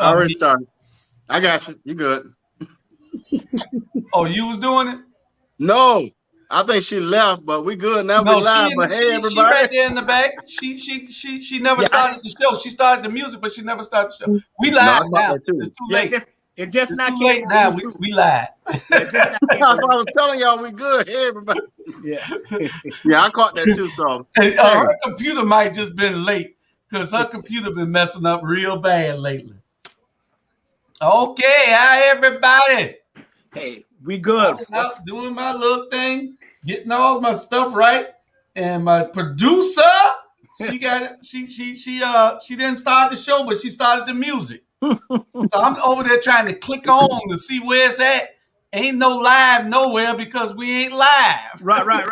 already started. I got you. You good? Oh, you was doing it? No, I think she left, but we good now. We No, live. But hey, she everybody. right there in the back. She never started the show. She started the music, but she never started the show. We No, I live caught now. that too. It's too late. It just It's not too came late on now. YouTube. We live. Yeah, it just not came I on was telling y'all we good. Hey, everybody. Yeah. Yeah, I caught that too. So And, hey, her computer might just been late because her computer been messing up real bad lately. Okay, hi everybody. Hey, we good. I was out doing my little thing, getting all my stuff right, and my producer, she got it. She didn't start the show, but she started the music. So I'm over there trying to click on to see where it's at. Ain't no live nowhere because we ain't live. Right.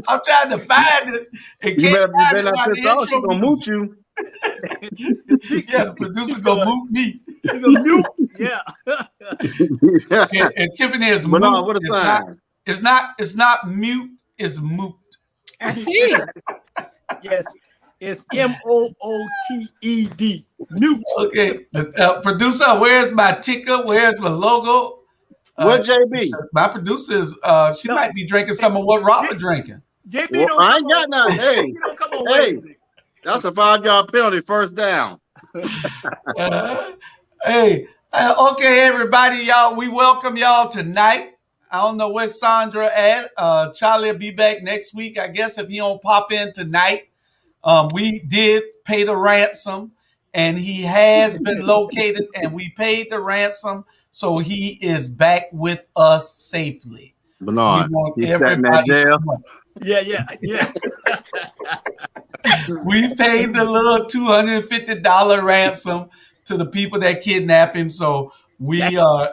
I'm trying to find it. And you can't better find it not by piss the off. She intro gonna music. moot you. Yes, producer gonna mute me. You go mute. Yeah. And Tiffany is But no, moot. what a sign. It's not mute. It's moot. I see. Yes. It's MOOTED. Mute. Okay, producer, where's my ticker? Where's my logo? What JB? My producer is. She might be drinking some of what Robert drinking. JB Well, don't I come ain't got on. nothing. Hey, He don't come on hey, Wednesday. that's a 5-yard penalty. First down. Hey, okay, everybody, y'all. We welcome y'all tonight. I don't know where Sandra at. Charlie will be back next week, I guess, if he don't pop in tonight. We did pay the ransom, and he has been located, and we paid the ransom, so he is back with us safely. Bernard, We want he's sat in that everybody jail. to know. Yeah. We paid the little $250 ransom to the people that kidnapped him. So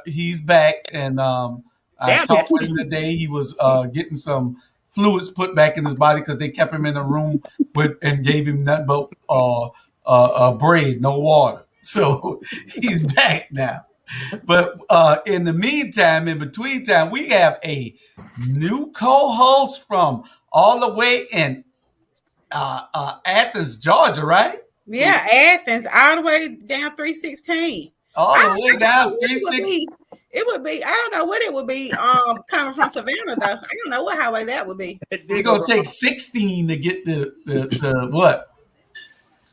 he's back, and I Damn, talked with him today. He was getting some fluids put back in his body because they kept him in a room and gave him nothing but bread, no water. So he's back now. But in the meantime, in between time, we have a new co-host from all the way in Athens, Georgia, right? Yeah, Athens, all the way down 316. All the way down 360. It would be, I don't know what it would be coming from Savannah, though. I don't know what highway that would be. You're going to take 16 to get the what?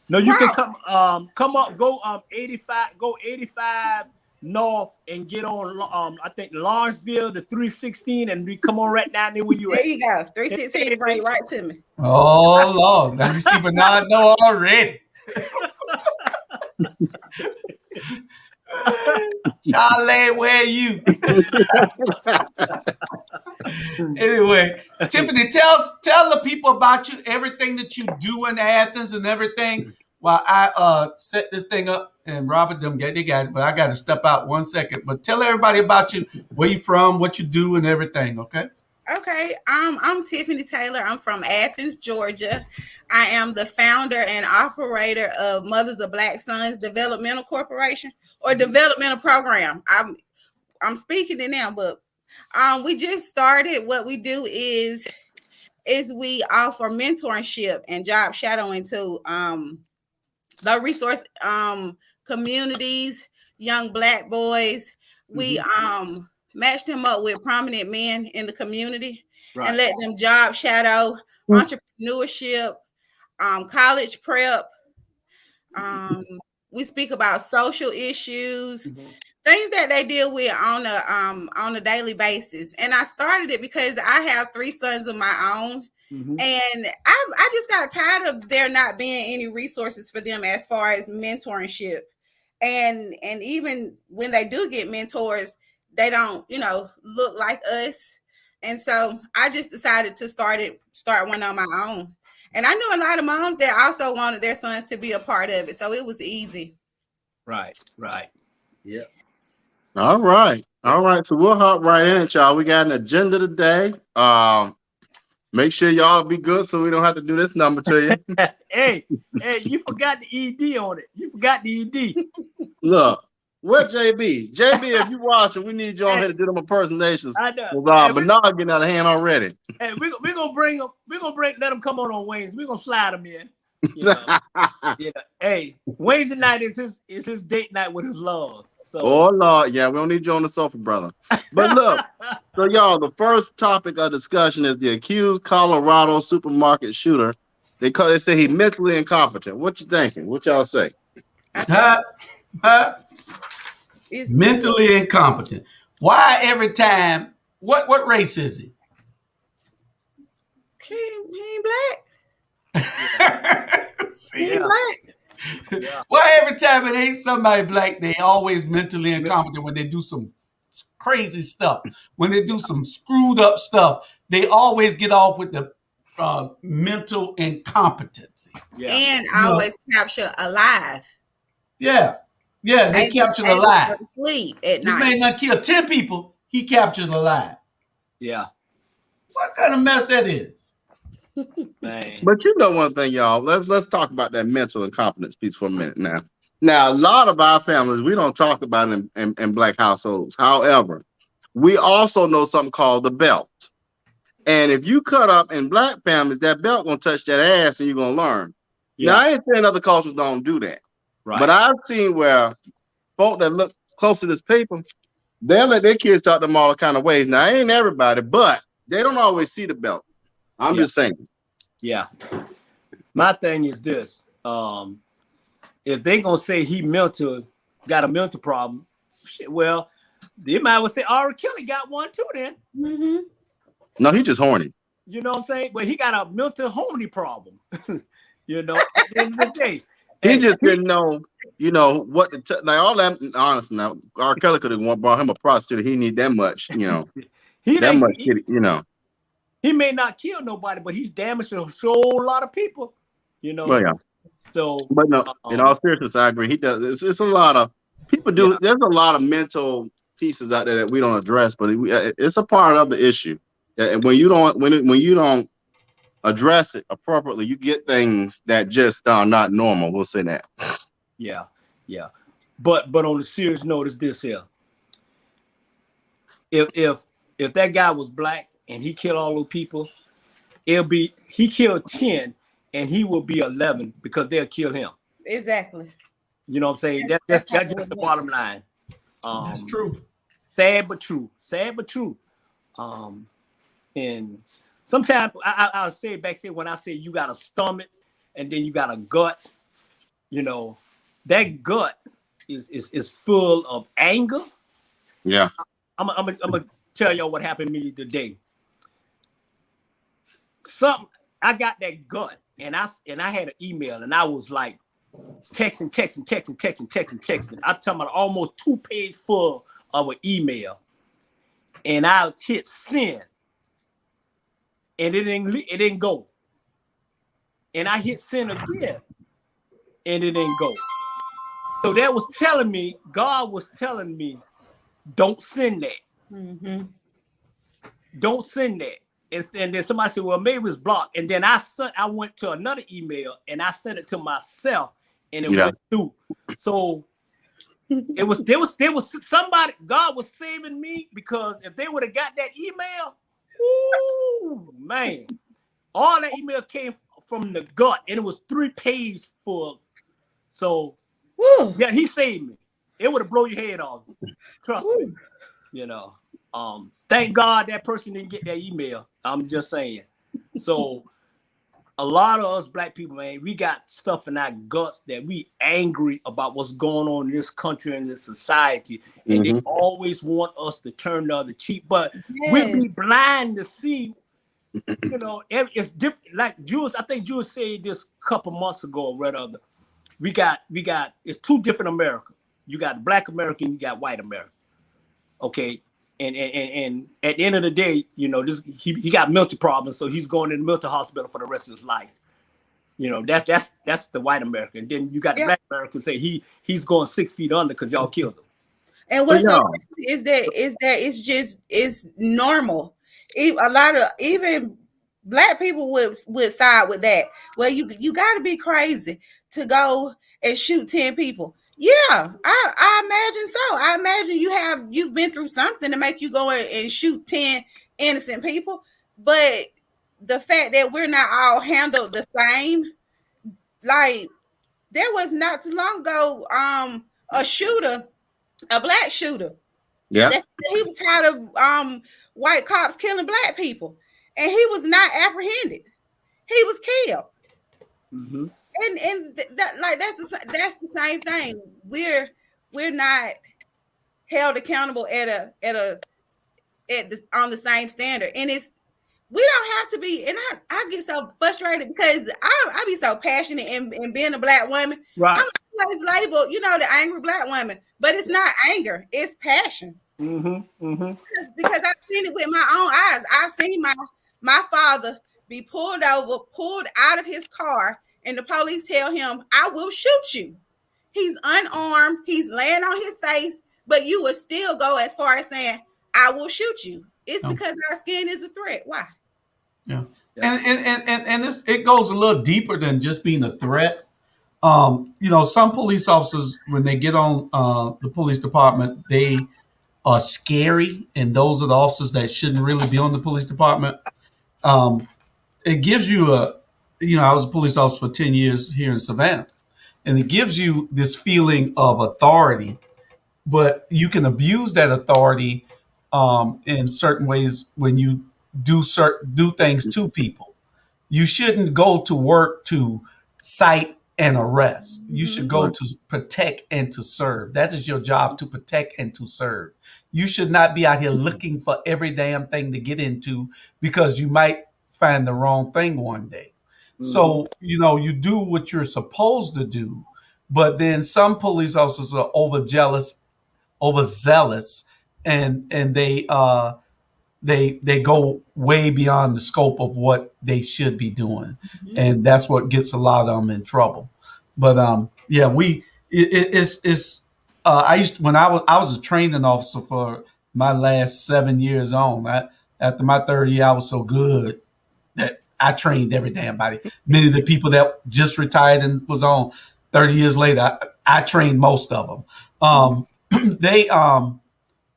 No, you can come up, go 85 north and get on I think Lawrenceville to 316, and we come on right down there with you. There you go. 316 bring it right to me. Oh Lord. Now you see Bernard know already. Charlie, where are you? Anyway, Tiffany, tell the people about you, everything that you do in Athens and everything, while I set this thing up, and Robert them they got it, but I got to step out 1 second. But tell everybody about you, where you from, what you do, and everything. Okay. Okay, I'm Tiffany Taylor. I'm from Athens, Georgia. I am the founder and operator of Mothers of Black Sons Developmental Corporation, or developmental program. I'm speaking it now, but we just started. What we do is we offer mentorship and job shadowing to the resource communities, young Black boys. We match them up with prominent men in the community, and let them job shadow, entrepreneurship, college prep. We speak about social issues, things that they deal with on a daily basis. And I started it because I have 3 sons of my own. And I just got tired of there not being any resources for them as far as mentorship. And even when they do get mentors, they don't, look like us. And so I just decided to start one on my own. And I knew a lot of moms that also wanted their sons to be a part of it. So it was easy. Right. Yeah. All right. So we'll hop right in it, y'all. We got an agenda today. Make sure y'all be good so we don't have to do this number to you. Hey, you forgot the ED on it. You forgot the ED. Look, where JB? JB, if you watching, we need you on here to do them impersonations. I know. But now getting out of hand already. Hey, we're gonna bring them. Let them come on Wednesday. We're gonna slide them in. Yeah. Hey, Wednesday night is his date night with his love. So Oh Lord, yeah, we don't need you on the sofa, brother. But look, so y'all, the first topic of discussion is the accused Colorado supermarket shooter. They say he's mentally incompetent. What you thinking? What y'all say? Huh? Huh? It's Mentally incompetent. Why every time? What race is he? he ain't black. See? He ain't black. yeah. Why every time it ain't somebody black, they always mentally incompetent when they do some crazy stuff. When they do some screwed up stuff, they always get off with the mental incompetency. Yeah. And You know, always capture alive. yeah. Yeah, they captured alive. Go to sleep at This night. man done killed 10 people. He captured alive. Yeah. What kind of mess that is? Man. But you know one thing, y'all. Let's talk about that mental incompetence piece for a minute now. Now, a lot of our families, we don't talk about it in black households. However, we also know something called the belt. And if you cut up in black families, that belt gonna touch that ass and you're gonna learn. Yeah. Now, I ain't saying other cultures don't do that. Right. But I've seen where folk that look close to this paper, they'll let their kids talk them all kind of ways. Now, ain't everybody, but they don't always see the belt. I'm just saying. Yeah. My thing is this. If they gonna say he got a mental problem, shit, well, they might well say R. Kelly got one too then. Mm-hmm. No, he just horny. You know what I'm saying? But he got a mental horny problem. You know, at the end of the day. He just didn't know, what to like all that. Honestly, now R. Kelly could have brought him a prostitute. He need that much, that much, He may not kill nobody, but he's damaged a whole lot of people. Well, yeah. So, but no, in all seriousness, I agree. He does. It's a lot of people do. Yeah. There's a lot of mental pieces out there that we don't address, but it's a part of the issue. And when you don't address it appropriately, you get things that just are not normal. We'll say that. Yeah. But on a serious note, is this here? If that guy was black and he killed all those people, he killed 10 and he will be 11 because they'll kill him. Exactly. You know what I'm saying? That's just the bottom line. That's true. Sad but true. And sometimes I'll say it back when I say you got a stomach and then you got a gut, that gut is full of anger. Yeah. I'm gonna tell y'all what happened to me today. I got that gut and I had an email and I was like texting. I'm talking about almost 2 pages full of an email. And I hit send. And it didn't go. And I hit send again. And it didn't go. So that was telling me, God was telling me, don't send that. Mm-hmm. Don't send that. And then somebody said, well, maybe it's blocked. And then I went to another email and I sent it to myself and it went through. So there was somebody, God was saving me because if they would have got that email, ooh, man, all that email came from the gut and it was 3 pages full. So yeah, he saved me. It would have blown your head off. Trust me. Thank God that person didn't get that email. I'm just saying. So a lot of us black people, man, we got stuff in our guts that we angry about what's going on in this country and this society. And they always want us to turn the other cheek. But we'll be blind to see, it's different. Like Jules, I think Jules said this a couple months ago or whatever. We got it's 2 different America. You got black America and you got white America. Okay. And at the end of the day, he got mental problems, so he's going in the mental hospital for the rest of his life. That's the white America. And then you got the black American say he's going 6 feet under because y'all killed him. And what's so crazy is that it's normal. A lot of even black people would side with that. Well, you got to be crazy to go and shoot 10 people. Yeah, I imagine so. I imagine you've been through something to make you go and shoot 10 innocent people. But the fact that we're not all handled the same like there was not too long ago, a shooter, a black shooter. Yeah. He was tired of white cops killing black people, and he was not apprehended. He was killed. Mm-hmm. And that, like, that's the same thing. We're not held accountable on the same standard, and we don't have to be. And I get so frustrated because I be so passionate in being a black woman. Right. I'm always labeled, the angry black woman, but it's not anger, it's passion. Mm-hmm. Mm-hmm. Because I've seen it with my own eyes. I've seen my father be pulled over, pulled out of his car, and the police tell him, "I will shoot you." He's unarmed, he's laying on his face, but you will still go as far as saying, "I will shoot you." It's because our skin is a threat. Why? Yeah. And this, it goes a little deeper than just being a threat. Some police officers, when they get on the police department, they are scary, and those are the officers that shouldn't really be on the police department. It gives you I was a police officer for 10 years here in Savannah, and it gives you this feeling of authority, but you can abuse that authority in certain ways when you do things to people. You shouldn't go to work to cite and arrest. You should go to protect and to serve. That is your job, to protect and to serve. You should not be out here looking for every damn thing to get into because you might find the wrong thing one day. So, you do what you're supposed to do, but then some police officers are overzealous, and they go way beyond the scope of what they should be doing, and that's what gets a lot of them in trouble. But when I was a training officer for my last 7 years on. After my third year, I was so good that I trained every damn body. Many of the people that just retired and was on 30 years later, I trained most of them.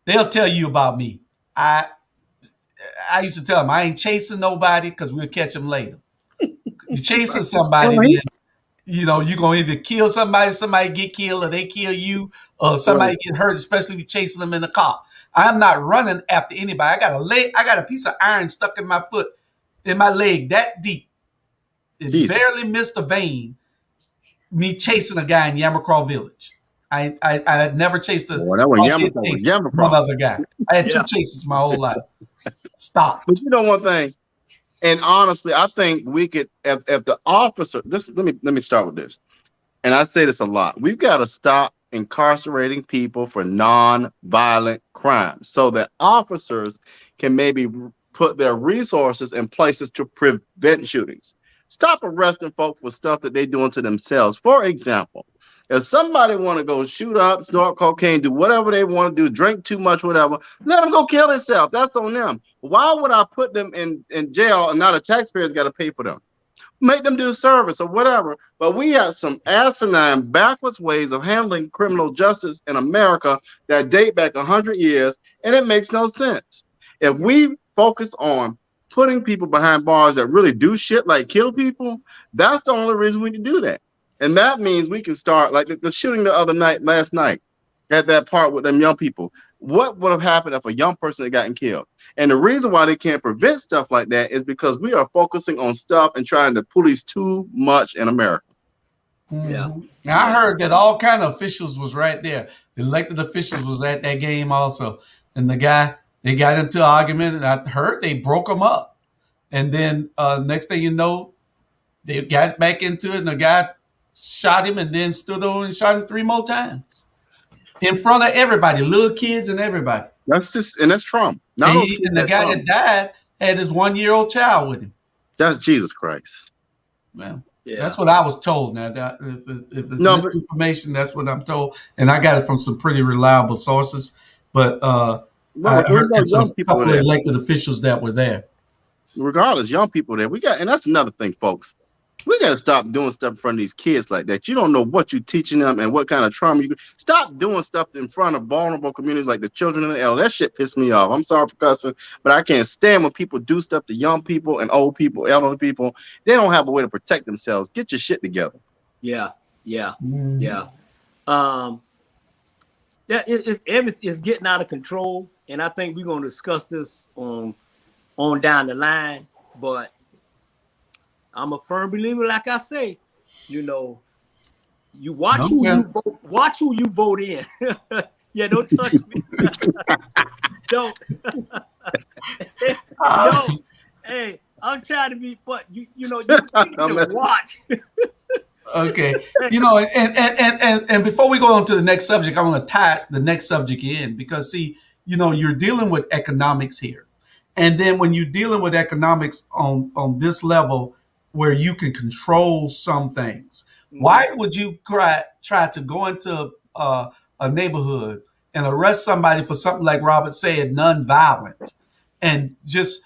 They'll tell you about me. I used to tell them I ain't chasing nobody because we'll catch them later. You're chasing somebody, then you're gonna either kill somebody get killed, or they kill you, or somebody get hurt, especially if you're chasing them in a car. I'm not running after anybody. I got a piece of iron stuck in my foot, in my leg that deep. It barely missed a vein. Me chasing a guy in Yamacraw Village. I had never chased one other guy. I had 2 chases my whole life. Stop. But one thing, and honestly, I think we could, if the officer, let me start with this, and I say this a lot. We've got to stop incarcerating people for non-violent crimes, so that officers can maybe put their resources in places to prevent shootings. Stop arresting folk for stuff that they're doing to themselves. For example, if somebody want to go shoot up, snort cocaine, do whatever they want to do, drink too much, whatever, let them go kill themselves. That's on them. Why would I put them in jail and now the taxpayers got to pay for them? Make them do service or whatever. But we have some asinine, backwards ways of handling criminal justice in America that date back 100 years, and it makes no sense. If we focus on putting people behind bars that really do shit like kill people, that's the only reason we can do that. And that means we can start, like the shooting last night at that part with them young people. What would have happened if a young person had gotten killed? And the reason why they can't prevent stuff like that is because we are focusing on stuff and trying to police too much in America. Yeah. Now, I heard that all kind of officials was right there. The elected officials was at that game also. And they got into an argument, and I heard they broke them up. And then next thing you know, they got back into it, and the guy shot him and then stood over and shot him 3 more times in front of everybody, little kids and everybody. That's Trump. And the guy that died had his 1-year-old child with him. That's Jesus Christ. Well, that's what I was told. Now, if it's misinformation, that's what I'm told, and I got it from some pretty reliable sources. But I heard some couple of elected officials that were there. Regardless, young people there. And that's another thing, folks. We got to stop doing stuff in front of these kids like that. You don't know what you're teaching them and what kind of trauma you stop doing stuff in front of vulnerable communities like the children and the elderly. That shit pissed me off. I'm sorry for cussing, but I can't stand when people do stuff to young people and old people, elderly people. They don't have a way to protect themselves. Get your shit together. Yeah, yeah, Mhm. yeah. That it's getting out of control, and I think we're going to discuss this on down the line. But I'm a firm believer, like I say, you know, you watch who Okay. you vote, watch who you vote in. Yeah, don't touch me. Don't. Yo, hey, I'm trying to be, but you know, you need to watch. Okay. You know, and before we go on to the next subject, I want to tie the next subject in because see, you know, you're dealing with economics here. And then when you're dealing with economics on this level where you can control some things, why would you try to go into a neighborhood and arrest somebody for something like Robert said, non-violent, and just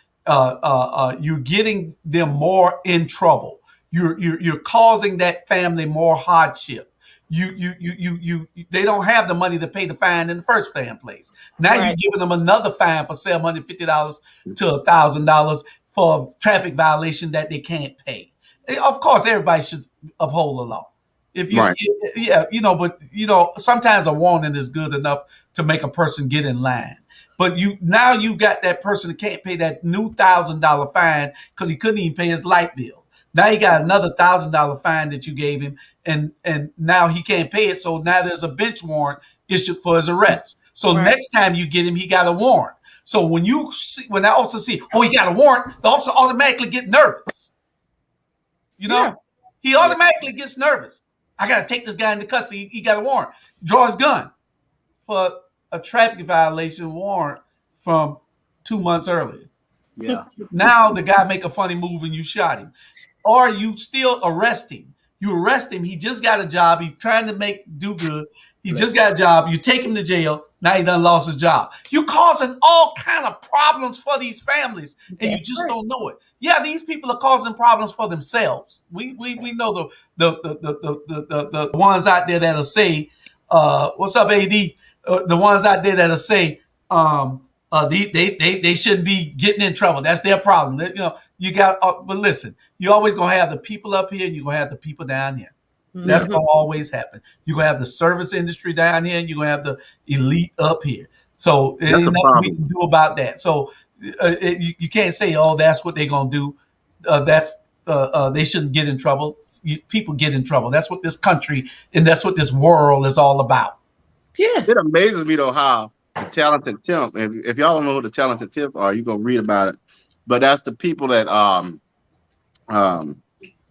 you're getting them more in trouble. You're causing that family more hardship. They don't have the money to pay the fine in the first damn place. Now Right. you're giving them another fine for $750 to $1,000 for a traffic violation that they can't pay. Of course, everybody should uphold the law. If you, Right. yeah, you know, but you know, sometimes a warning is good enough to make a person get in line. But you got that person that can't pay that new $1,000 fine because he couldn't even pay his light bill. Now he got another $1,000 fine that you gave him, and now he can't pay it. So now there's a bench warrant issued for his arrest. So Right. next time you get him, he got a warrant. So when the officer see, oh, he got a warrant, the officer automatically get nervous. You know, Yeah. he automatically gets nervous. I got to take this guy into custody. He got a warrant. Draw his gun for a traffic violation warrant from 2 months earlier. Yeah, Now the guy make a funny move and you shot him. Or you still arrest him. You arrest him. He just got a job. He trying to do good. He just got a job. You take him to jail. Now he done lost his job. You're causing all kind of problems for these families, and you That's just right. don't know it. Yeah, these people are causing problems for themselves. We know the ones out there that'll say, "What's up, AD?" The ones out there that'll say, they shouldn't be getting in trouble. That's their problem. You know, you got. But listen, you're always gonna have the people up here, and you're gonna have the people down here. That's gonna always happen. You're gonna have the service industry down here, and you're gonna have the elite up here. So That's ain't a nothing we problem. can do about that. So you can't say, "Oh, that's what they're gonna do." They shouldn't get in trouble. People get in trouble. That's what this country and that's what this world is all about. Yeah. It amazes me though how the talented temp. If y'all don't know who the talented temp are, you gonna read about it. But that's the people um that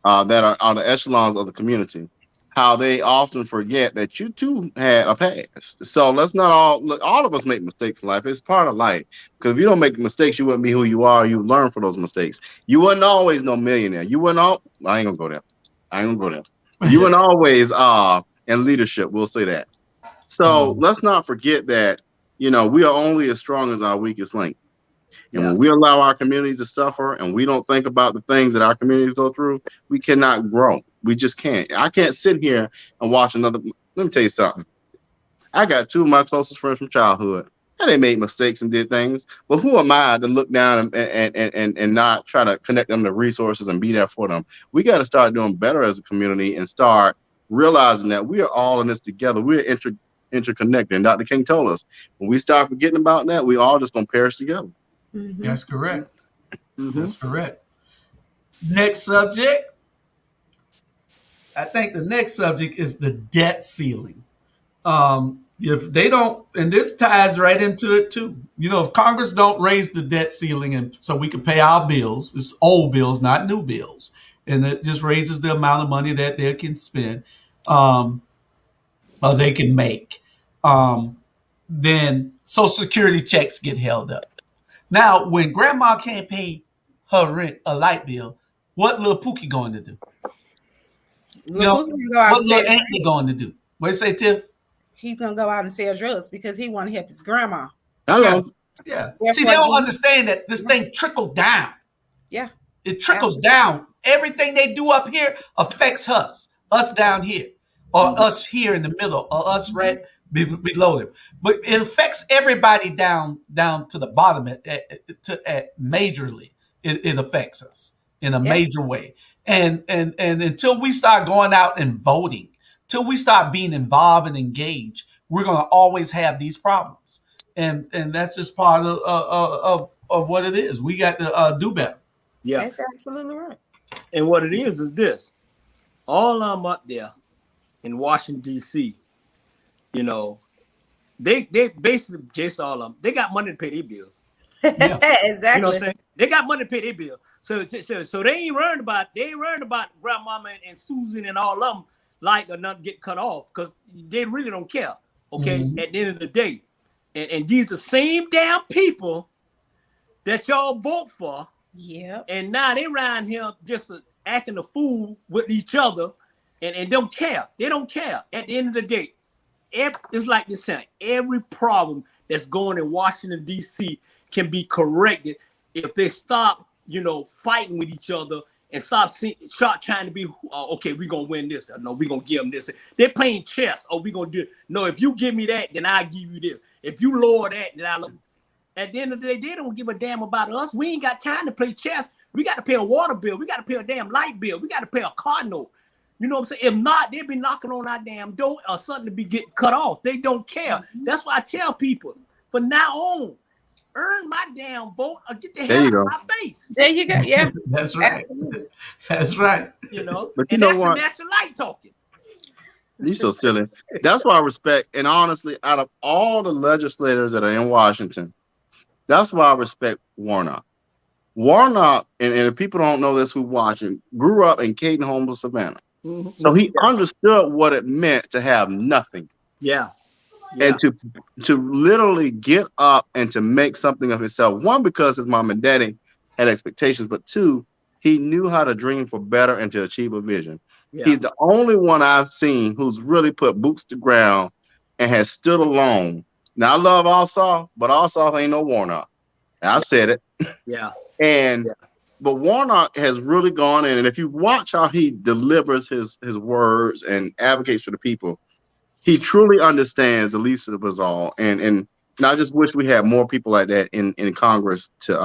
are the echelons of the community. How they often forget that you too had a past. So let's not all look. All of us make mistakes in life. It's part of life. Because if you don't make mistakes, you wouldn't be who you are. You learn from those mistakes. You wouldn't always no millionaire. You wouldn't all. I ain't gonna go there. I ain't gonna go there. You wouldn't always in leadership. We'll say that. So let's not forget that we are only as strong as our weakest link. And yeah, when we allow our communities to suffer and we don't think about the things that our communities go through, we cannot grow. We just can't. I can't sit here and watch another. Let me tell you something. I got two of my closest friends from childhood. And they made mistakes and did things. But who am I to look down and not try to connect them to resources and be there for them? We got to start doing better as a community and start realizing that we are all in this together. We're interconnected. And Dr. King told us, when we start forgetting about that, we all just going to perish together. That's correct. mm-hmm. That's correct. Next subject. I think the next subject is the debt ceiling. If they don't, and this ties right into it too. If Congress don't raise the debt ceiling, and so we can pay our bills, it's old bills, not new bills, and it just raises the amount of money that they can spend, or they can make. Then Social Security checks get held up. Now, when Grandma can't pay her rent, a light bill, what little Pookie going to do? Look, go out What and little sell, Anthony going to do? What you say, Tiff? he's gonna go out and sell drugs because he want to help his grandma. Hello. Yeah. Therefore, See, they don't understand that this thing trickled down. Yeah. It trickles down. Everything they do up here affects us down here, or us here in the middle, or us right below them. But it affects everybody down to the bottom. Majorly, it affects us in a major way. And until we start going out and voting, till we start being involved and engaged, we're going to always have these problems. And that's just part of what it is. We got to do better. Yeah. That's absolutely right. And what it is this. All of them up there in Washington, D.C., you know, they basically, just all of them, they got money to pay their bills. Yeah. Exactly. You know what I'm saying? They got money to pay their bill. So they ain't worried about grandmama and Susan and all of them like or not get cut off because they really don't care. Okay, at the end of the day. And these the same damn people that y'all vote for. Yeah. And now they around here just acting a fool with each other and don't care. They don't care. At the end of the day, it's like this saying, every problem that's going in Washington, D.C. can be corrected if they stop, fighting with each other and stop trying to be, okay, we're going to win this. No, we're going to give them this. They're playing chess. Oh, we're going to do it. No, if you give me that, then I'll give you this. If you lower that, then I'll... At the end of the day, they don't give a damn about us. We ain't got time to play chess. We got to pay a water bill. We got to pay a damn light bill. We got to pay a car note. You know what I'm saying? If not, they'll be knocking on our damn door or something to be getting cut off. They don't care. That's why I tell people, from now on, earn my damn vote or get the hell out of my face. There you go. Yeah. That's right. That's right. But you and know that's what? the natural light talking. You're so silly. That's why I respect, and honestly, out of all the legislators that are in Washington, that's why I respect Warnock. Warnock, and if people don't know this who watching, grew up in Caden-Homeless, Savannah. Mm-hmm. So he understood what it meant to have nothing. Yeah. And to literally get up and to make something of himself. One, because his mom and daddy had expectations, but two, he knew how to dream for better and to achieve a vision. Yeah. He's the only one I've seen who's really put boots to ground and has stood alone. Now I love Ossoff, but Ossoff ain't no Warnock. I said it. Yeah. But Warnock has really gone in, and if you watch how he delivers his words and advocates for the people, he truly understands the least of us all. And I just wish we had more people like that in Congress to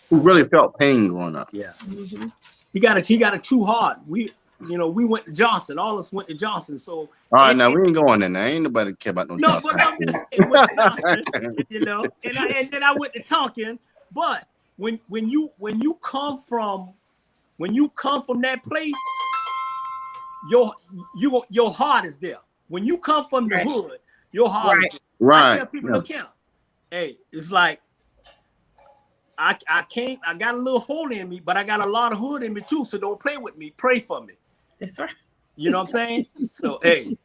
who really felt pain growing up. Yeah. Mm-hmm. He got it too hard. We went to Johnson. All of us went to Johnson. So all right, now we ain't going in there. Ain't nobody care about no Johnson. But I'm just went to Johnson, and then I went to Tonkin. But when you come from that place, your heart is there. When you come from the hood, your heart is there. Right. I tell people, look here. Hey, it's like I got a little hole in me, but I got a lot of hood in me too. So don't play with me. Pray for me. That's right. You know what I'm saying? So hey,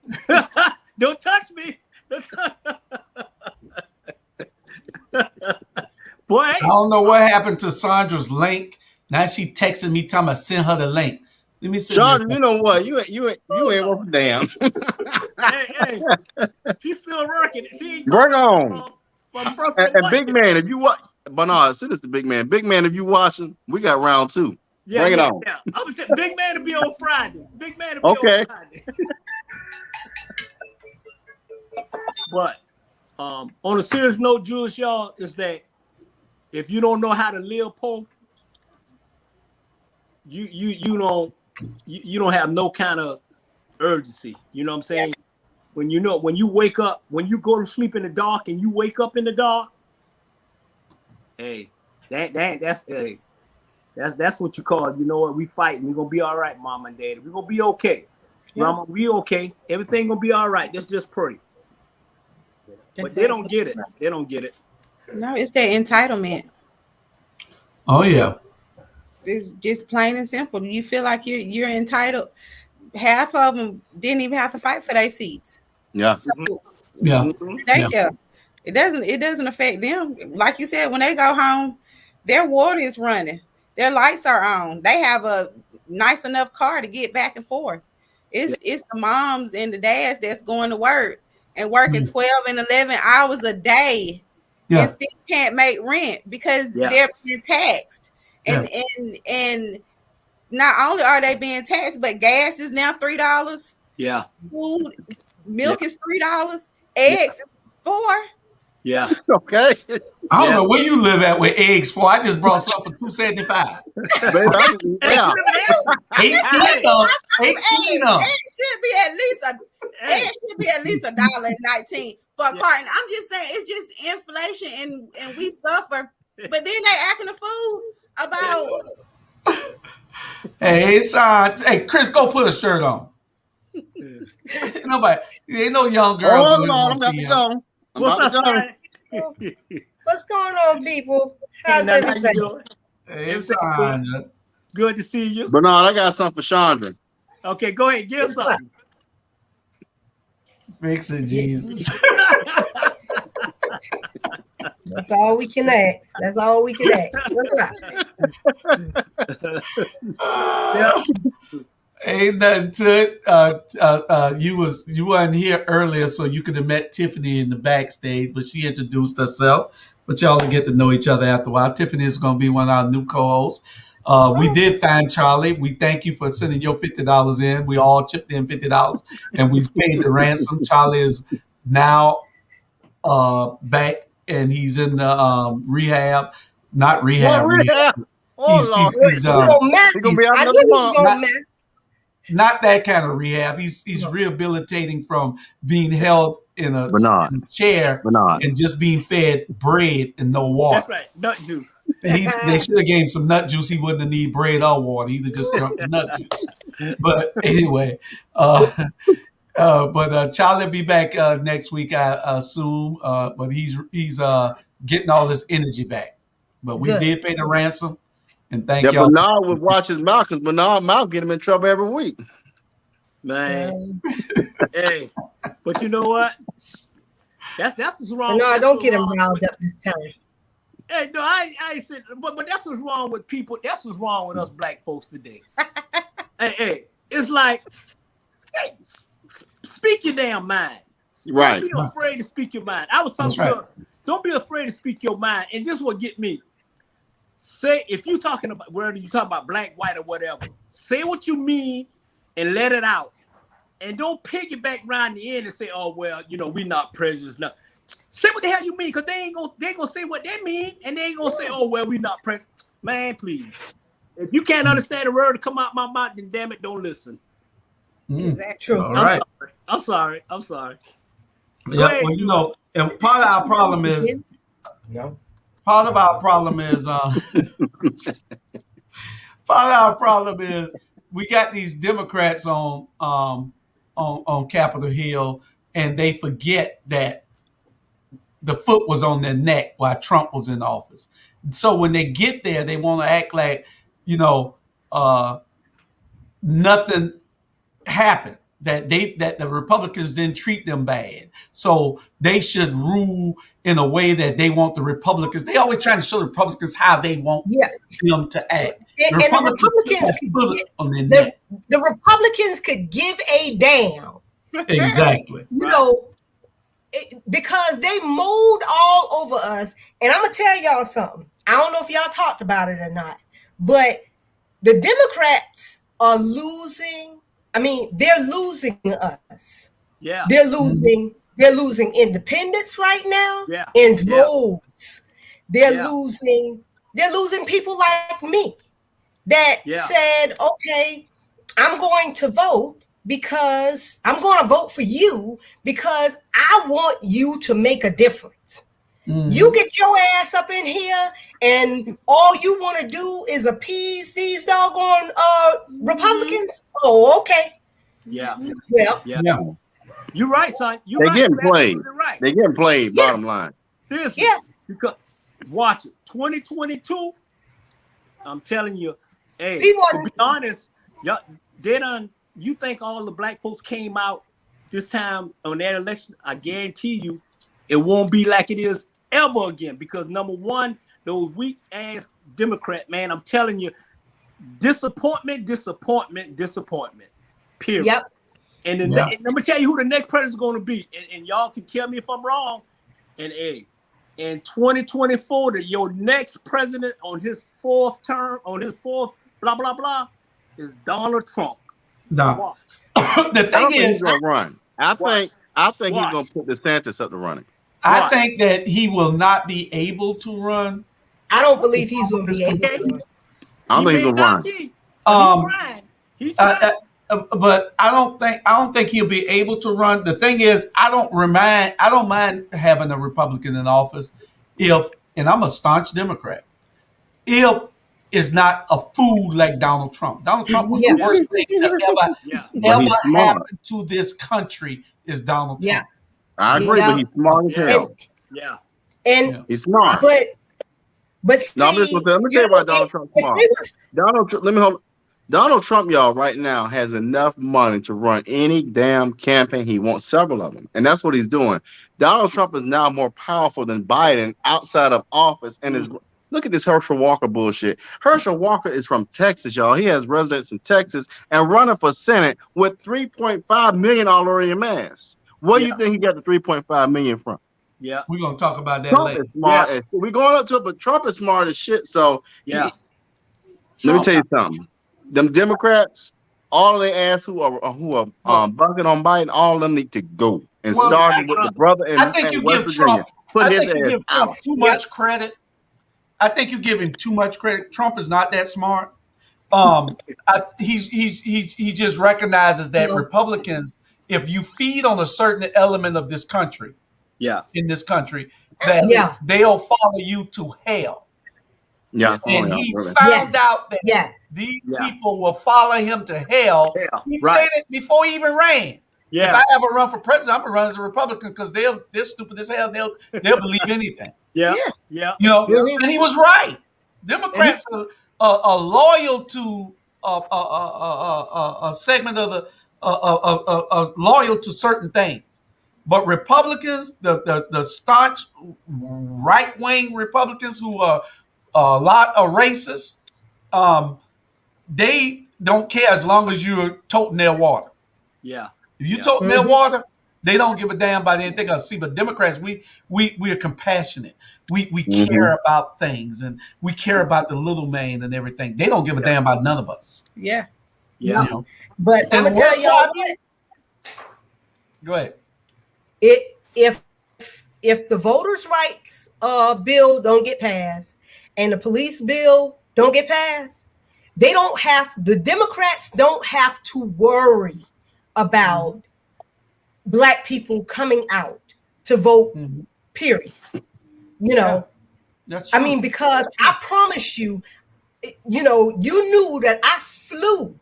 don't touch me. Boy, I don't know what happened to Sandra's link. Now she texting me, telling me to send her the link. Let me see. John, you know what? You ain't worth a damn. hey, she's still working. She ain't bring on. And Big Man, if you watch, but no, send this to Big Man. Big Man, if you watching, we got round 2. Yeah, bring it on. Yeah. I was saying, Big Man to be on Friday. Big Man to be on Friday. But on a serious note, Jules, y'all, is that if you don't know how to live poor, you don't have no kind of urgency. You know what I'm saying? Yeah. When you wake up, when you go to sleep in the dark and you wake up in the dark, hey, that's what you call it. You know what? We fighting. We're gonna be all right, Mama and Daddy. We're gonna be okay. Yeah. Mama, we okay. Everything gonna be all right. Let's just pray. But they don't get it. They don't get it. No, it's that entitlement. Oh yeah. It's just plain and simple. You feel like you're entitled. Half of them didn't even have to fight for their seats. Yeah. So, yeah. Thank you. It doesn't affect them. Like you said, when they go home, their water is running. Their lights are on. They have a nice enough car to get back and forth. It's the moms and the dads that's going to work and working 12 and 11 hours a day and still can't make rent because they're being taxed. And not only are they being taxed, but gas is now $3. Yeah. Food, milk is $3. Eggs is $4. Yeah. Okay. I don't know where you live at with eggs for. I just brought some for $2.75. Baby, I'm eating Hey, now. 18 of 18 of. It should be at least $1.19 for a carton. I'm just saying it's just inflation and we suffer. But then they acting a fool about Hey, hey, Chris, go put a shirt on. Nobody, ain't no young girls Hold who on, want I'm to about see to him. go. I'm What's about up, to go. son? What's going on, people? How's How you everything? doing? Hey, Everything Sandra. Good to see you. Bernard, I got something for Chandra. Okay, go ahead. Give us something. Fix it, Jesus. That's all we can ask. That's all we can ask. What's up? Ain't nothing to it. You weren't here earlier, so you could have met Tiffany in the backstage, but she introduced herself. But y'all will get to know each other after a while. Tiffany is going to be one of our new co-hosts. We did find Charlie. We thank you for sending your $50 in. We all chipped in $50, and we paid the ransom. Charlie is now back, and he's in the rehab. Not rehab. What rehab? Oh, Lord. He's He gonna be out I another knew he was month. gonna mess. Not that kind of rehab. He's rehabilitating from being held in a chair and just being fed bread and no water. That's right, nut juice. They should have gave him some nut juice. He wouldn't have need bread or water. He'd have just drunk the nut juice. But anyway, but Charlie will be back next week, I assume. But he's getting all his energy back. But we did pay the ransom. And thank y'all. Bernard would watch his mouth because Bernard's mouth get him in trouble every week. Man. Hey, but you know what? That's what's wrong. No, don't get him riled up this time. Hey, no, I said, but that's what's wrong with people. That's what's wrong with us black folks today. hey, it's like speak your damn mind. Right. Don't be afraid to speak your mind. I was talking to her. Don't be afraid to speak your mind. And this will get me. Say, if you're talking about, whether you're talking about black, white, or whatever, say what you mean and let it out. And don't piggyback around the end and say, oh, well, we're not prejudiced. No. Say what the hell you mean, because they ain't gonna say what they mean, and they ain't gonna say, oh, well, we're not prejudiced. Man, please. If you can't understand the word to come out my mouth, then damn it, don't listen. Exactly. True. All right. I'm sorry. Yeah, well, and part of our problem is we got these Democrats on Capitol Hill, and they forget that the foot was on their neck while Trump was in office. So when they get there, they want to act like nothing happened. That the Republicans didn't treat them bad, so they should rule in a way that they want the Republicans. They always trying to show the Republicans how they want them to act. The Republicans could give a damn. Exactly. Because they moved all over us. And I'm gonna tell y'all something. I don't know if y'all talked about it or not, but the Democrats are losing. I mean, they're losing us. Yeah. They're losing independents right now in droves. They're losing people like me that said, okay, I'm going to vote for you because I want you to make a difference. Mm-hmm. You get your ass up in here and all you want to do is appease these doggone Republicans. Oh, okay. Yeah. Well, you're right, son. You're right. Getting played. Right. They're getting played. Bottom line. Seriously. Because watch it. 2022. I'm telling you. Hey, to be honest, you think all the black folks came out this time on that election? I guarantee you, it won't be like it is ever again. Because number one, those weak ass Democrat, man, I'm telling you, disappointment. Period. Yep. And then I'm gonna tell you who the next president is going to be, and y'all can tell me if I'm wrong. And in 2024, your next president on his fourth term, blah blah blah, is Donald Trump. No. The thing is, he's gonna run. I think he's gonna put DeSantis up to running. I think that he will not be able to run. I don't believe he's going to be able to run. I don't think he's gonna run. He tried. But I don't think he'll be able to run. The thing is, I don't mind having a Republican in office and I'm a staunch Democrat, if it's not a fool like Donald Trump. Donald Trump was the worst thing to ever happen to this country is Donald Trump. I agree, but he's smart as hell. And he's smart. But Steve, let me tell you why Donald Trump's smart. Donald Trump, y'all, right now has enough money to run any damn campaign he wants, several of them. And that's what he's doing. Donald Trump is now more powerful than Biden outside of office. And look at this Herschel Walker bullshit. Herschel Walker is from Texas, y'all. He has residence in Texas and running for Senate with $3.5 million already amassed. Where do you think he got the $3.5 million from? Yeah, we're gonna talk about that Trump later. Is smart we're going up to it, but Trump is smart as shit. So let me tell you something. Them Democrats, all of their ass who are bugging on Biden, all of them need to go. And starting with the brother in I think you give Trump too much credit. I think you give him too much credit. Trump is not that smart. He just recognizes that Republicans, if you feed on a certain element of this country, in this country, that they'll follow you to hell. And he found out that these people will follow him to hell. He said it before he even ran. If I ever run for president, I'm gonna run as a Republican because they're stupid as hell. They'll believe anything. You know, and he was right. Democrats are loyal to a segment of the loyal to certain things. But Republicans, the staunch right-wing Republicans who are a lot of racists, they don't care as long as you're toting their water. If you toting their water, they don't give a damn about anything else. See, but Democrats, we are compassionate. We care about things and we care about the little man and everything. They don't give a damn about none of us. You know? But I'm gonna tell y'all what. Go ahead. If the voters' rights bill don't get passed and the police bill don't get passed, the Democrats don't have to worry about Black people coming out to vote, period. You know, I mean, because I promise you, you know, you knew that I flew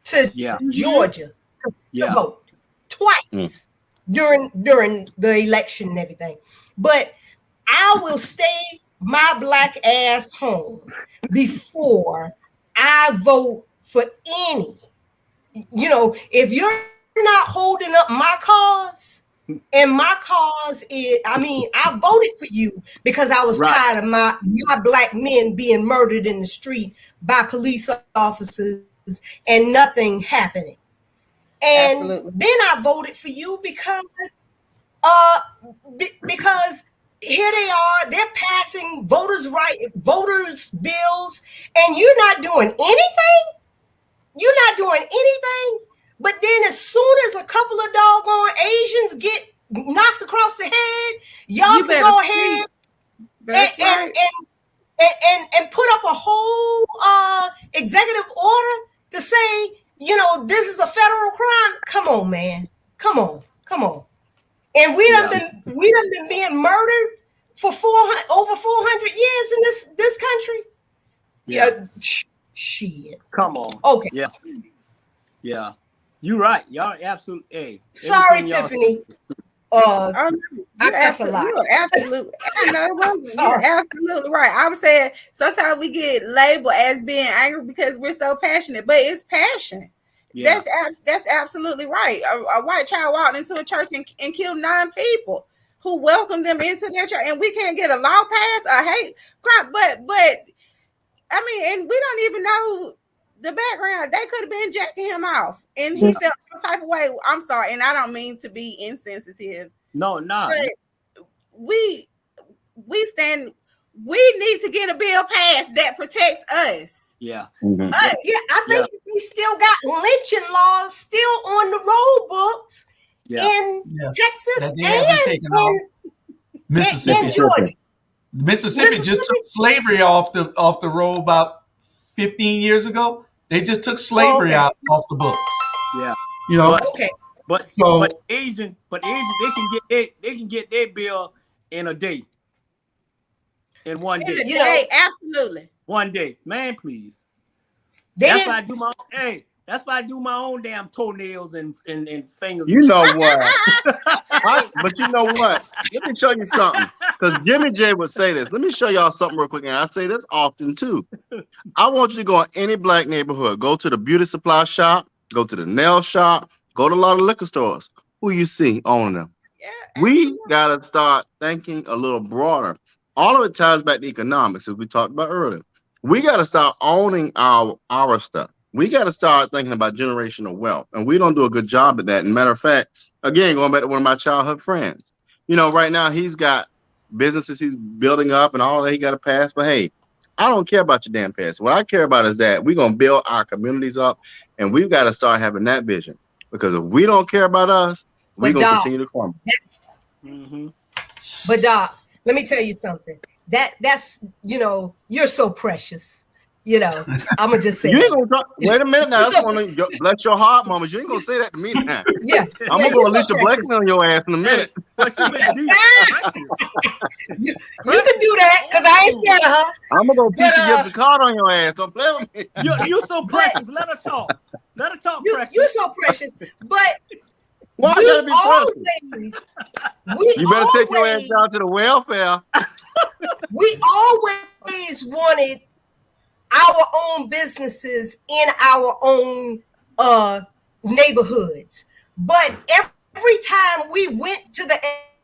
to Georgia to vote twice during the election and everything. But I will stay my Black ass home before I vote for any. You know, if you're not holding up my cause, and my cause is, I mean, I voted for you because I was tired of my Black men being murdered in the street by police officers and nothing happening. And then I voted for you because here they are, they're passing voters' bills, and you're not doing anything. You're not doing anything. But then as soon as a couple of doggone Asians get knocked across the head, y'all can go ahead and put up a whole executive order to say, you know, this is a federal crime. Come on, man. Come on. And we done been being murdered for over 400 years in this country. Shit. Come on. Okay. Yeah. You're right. Y'all absolutely. Sorry, Tiffany. You're absolutely. You know, you're absolutely right. I would say sometimes we get labeled as being angry because we're so passionate, but it's passion. That's absolutely right. A white child walked into a church and killed 9 people who welcomed them into their church, and we can't get a law passed, a hate crime. But I mean, and we don't even know the background. They could have been jacking him off, and he felt some type of way. I'm sorry, and I don't mean to be insensitive. No. But we stand. We need to get a bill passed that protects us. I think we still got lynching laws still on the roll books in Texas Mississippi. In Georgia. Mississippi just took slavery off the roll about 15 years ago. They just took slavery out off the books. Yeah. You know. But So Asian they can get their bill in a day. In one day. You know, absolutely. One day. Man, please. That's why I do my own damn toenails and fingers. You know what? But you know what? Let me show you something. Because Jimmy J would say this. Let me show y'all something real quick. And I say this often too. I want you to go in any black neighborhood. Go to the beauty supply shop. Go to the nail shop. Go to a lot of liquor stores. Who you see owning them? Yeah, we got to start thinking a little broader. All of it ties back to economics, as we talked about earlier. We got to start owning our stuff. We got to start thinking about generational wealth, and we don't do a good job at that. And matter of fact, again, going back to one of my childhood friends, you know, right now he's got businesses he's building up and all that he got to pass. But hey, I don't care about your damn past. What I care about is that we're going to build our communities up, and we've got to start having that vision. Because if we don't care about us, we're going to continue to crumble. Mm-hmm. But Doc, let me tell you something. That's you know, you're so precious. You know, I'm gonna just say. You ain't gonna talk. Wait a minute now. That's one of bless your heart, mama. You ain't gonna say that to me now. Yeah, I'm gonna go Alicia Blakely on your ass in a minute. You can do that because I ain't scared of her. I'm gonna go piece the card on your ass. Don't play with me. You're so precious. Let her talk. Let her talk. Precious. You're so precious, but. Why we gotta be always, you better take your ass down to the welfare. We always wanted our own businesses in our own neighborhoods. But every time we went to the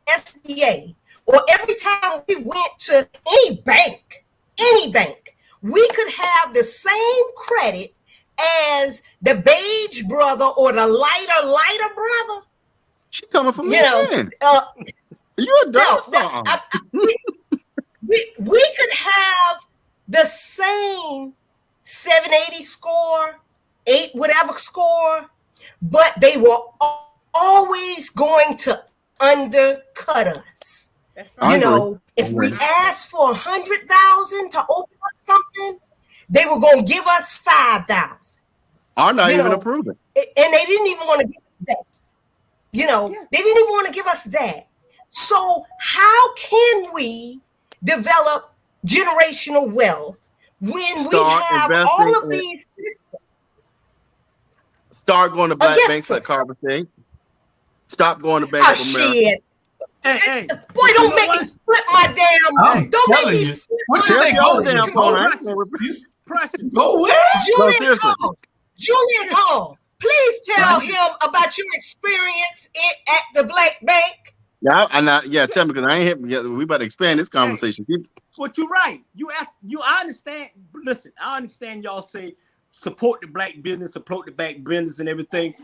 SBA or every time we went to any bank, we could have the same credit as the beige brother or the lighter brother. She coming from you know. You a dog. We could have the same 780 score, 8 whatever score, but they were always going to undercut us. You know, if we asked for 100,000 to open up something, they were going to give us 5,000. I'm not even approving. And they didn't even want to give us that. You know, they didn't even want to give us that. So how can we develop generational wealth when we have all of these systems? Start going to black banks like Carver State. Stop going to Bank of America. Shit. Hey, boy, don't make me flip my damn. Don't make me flip what you say? Go damn Precious. Go where? Julian Hall, please tell him about your experience at the Black Bank. Yeah, tell me, because I ain't here. We about to expand this conversation. But you're right. I understand. Listen, I understand y'all say support the black business and everything.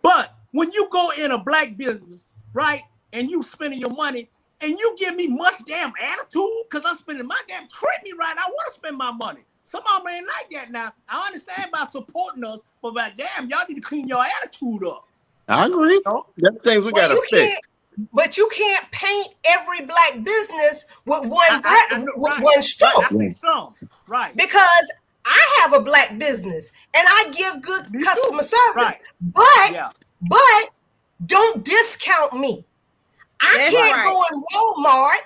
But when you go in a black business, right, and you spending your money and you give me much damn attitude because I'm spending my damn, treat me right. I want to spend my money. Some of them ain't like that now. I understand about supporting us, but damn, y'all need to clean your attitude up. I agree. That's things we got to fix. But you can't paint every black business with one stroke. I say some, right? Because I have a black business and I give good customer service, but don't discount me. I can't go in Walmart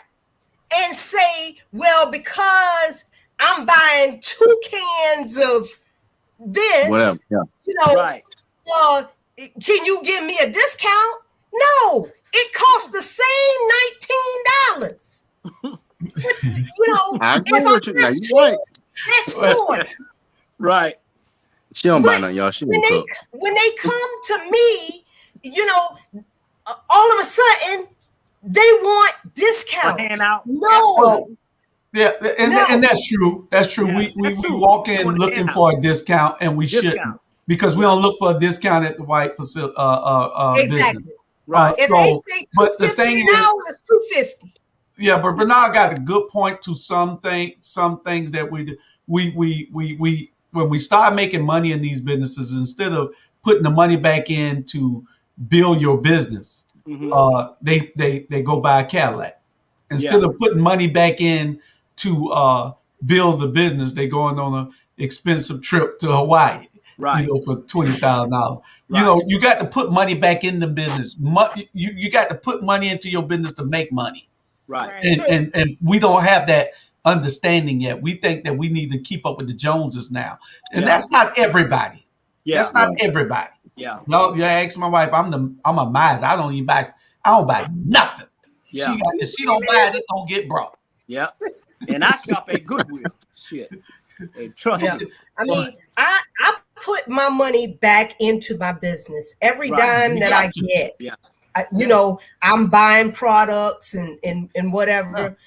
and say, well, because I'm buying 2 cans of this, whatever, you know, can you give me a discount? No, it costs the same $19. You know, I agree with you. Now you're right. That's $40. Right. She don't buy none, y'all. She when they come to me, you know, all of a sudden they want discounts. No. Yeah, and that's true. That's true. Yeah, we walk in looking for a discount, and we shouldn't, because we don't look for a discount at the white facility business. Right. If they say $250 the thing is $250. Yeah, but Bernard got a good point to some things that we do. We when we start making money in these businesses, instead of putting the money back in to build your business, they go buy a Cadillac. Instead of putting money back in to build the business, they're going on an expensive trip to Hawaii, for $20,000. You got to put money back in the business. You got to put money into your business to make money. Right. And we don't have that understanding yet. We think that we need to keep up with the Joneses now. And that's not everybody. Yeah. That's not everybody. Yeah. No, you ask my wife, I'm a miser. I don't buy nothing. Yeah. If she don't buy it, it don't get brought. Yeah. And I shop at Goodwill. Shit. Hey, trust me. I mean, I put my money back into my business every dime that I get. Yeah. I'm buying products and whatever,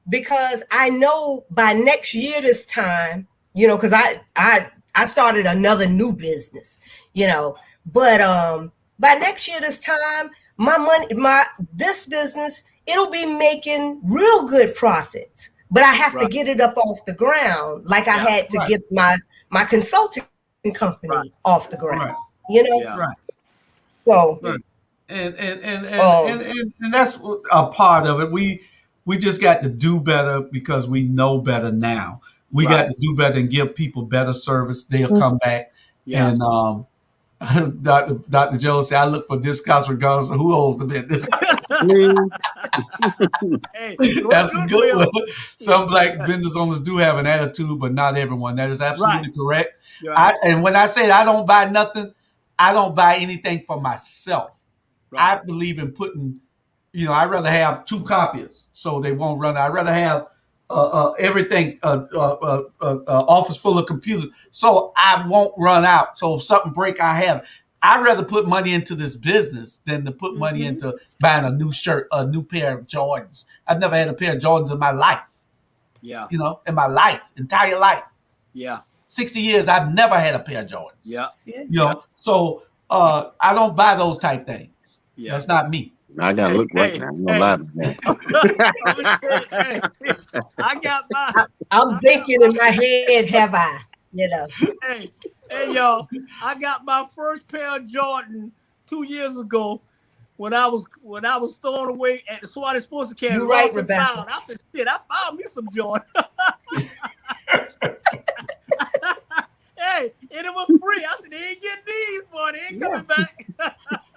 because I know by next year this time, because I started another new business, but by next year this time, this business, it'll be making real good profits, but I have to get it up off the ground. Like I had to get my consulting company off the ground, Right. So, and that's a part of it. We just got to do better because we know better now. We got to do better and give people better service. They'll come back. Yeah. And Dr. Joe said, I look for discounts regardless of who owns the business. Hey, that's a good one. Some black business owners do have an attitude, but not everyone. That is absolutely correct. Right. And when I say I don't buy nothing, I don't buy anything for myself. Right. I believe in putting, I'd rather have 2 copiers so they won't run. I'd rather have everything, office full of computers, so I won't run out. So if something break, I have it. I'd rather put money into this business than to put money into buying a new shirt, a new pair of Jordans. I've never had a pair of Jordans in my life. Yeah. In my life, entire life. Yeah. 60 years, I've never had a pair of Jordans. Yeah. So I don't buy those type things. Yeah. That's not me. I gotta look right now. I'm gonna lie to that. I got my. I'm thinking in my head, have I? Hey, y'all! I got my first pair of Jordan 2 years ago when I was thrown away at the Swatty Sports Academy. You're right, Rebecca. I said, "Shit, I found me some Jordan." Hey, and it was free. I said, "They ain't getting these, boy. They ain't coming back."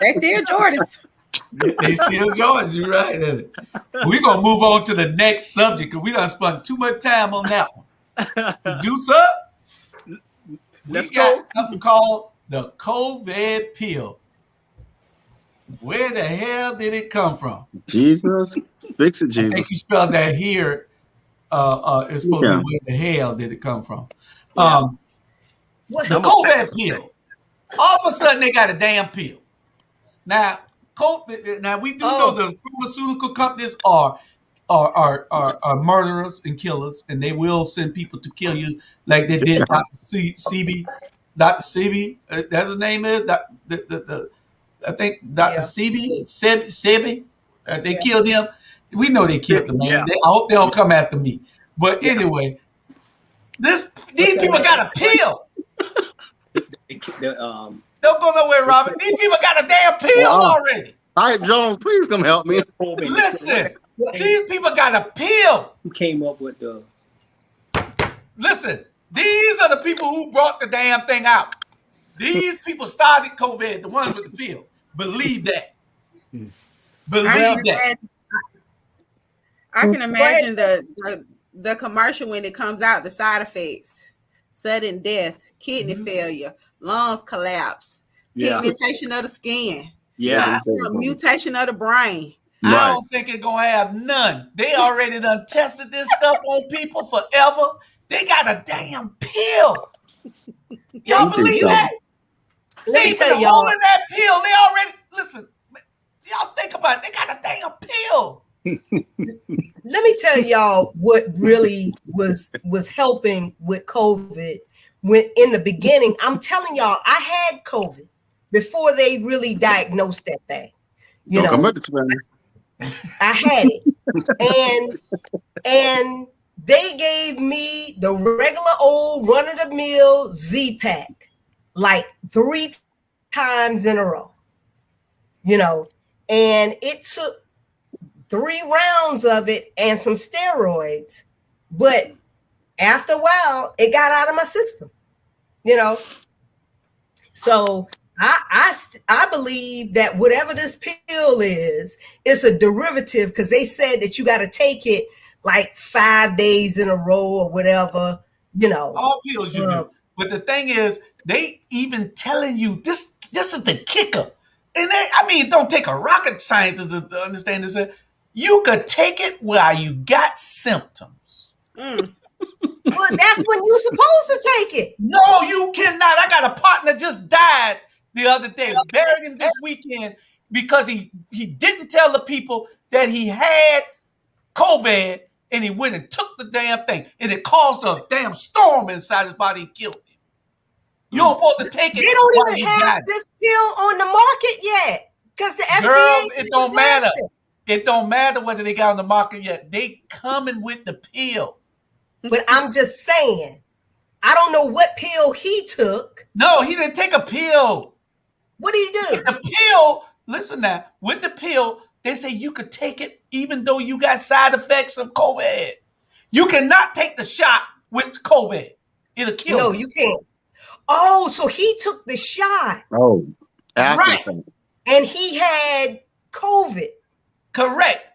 They still Jordans. They still Jordans. You're right. We're gonna move on to the next subject because we done spent too much time on that one. Producer, we got something called the COVID pill. Where the hell did it come from? Jesus, fix it, Jesus. I think you spelled that here. It's supposed to be where the hell did it come from? The COVID pill. All of a sudden, they got a damn pill. Now we do know the pharmaceutical companies are murderers and killers, and they will send people to kill you, like they did Dr. Sebi. Dr. Sebi, that's his name is. I think Dr. Sebi. They killed him. We know they killed the man. Yeah. I hope they don't come after me. But anyway, these people got a pill. Don't go nowhere, Robert. These people got a damn pill already. All right, Jones, please come help me. Listen, these people got a pill. Who came up with the? Listen, these are the people who brought the damn thing out. These people started COVID, the ones with the pill. Believe that. I can imagine the commercial when it comes out, the side effects: sudden death, kidney failure, lungs collapse, pigmentation of the skin, mutation of the brain. Right. I don't think it's gonna have none. They already done tested this stuff on people forever. They got a damn pill. Y'all believe that? They've been holding that pill. They already listen. Y'all think about it. They got a damn pill. Let me tell y'all what really was helping with COVID. When in the beginning, I'm telling y'all, I had COVID before they really diagnosed that thing. I had it, and they gave me the regular old run-of-the-mill Z-Pack like 3 times in a row. And it took 3 rounds of it and some steroids. But after a while, it got out of my system, you know. So I believe that whatever this pill is, it's a derivative because they said that you got to take it like 5 days in a row or whatever, you know. All pills you do. But the thing is, they even telling you this is the kicker. And it don't take a rocket scientist to understand this. You could take it while you got symptoms. Well, that's when you're supposed to take it. No, you cannot. I got a partner just died the other day, buried him this weekend because he didn't tell the people that he had COVID, and he went and took the damn thing, and it caused a damn storm inside his body and killed him. You don't supposed to take it. They don't even have this pill on the market yet because the FDA. Girl, it don't matter. It don't matter whether they got on the market yet. They coming with the pill. But I'm just saying, I don't know what pill he took. No, he didn't take a pill. What did he do? The pill, listen now, with the pill, they say you could take it even though you got side effects of COVID. You cannot take the shot with COVID. It'll kill you. No, you can't. Oh, so he took the shot. Oh, right. And he had COVID. Correct.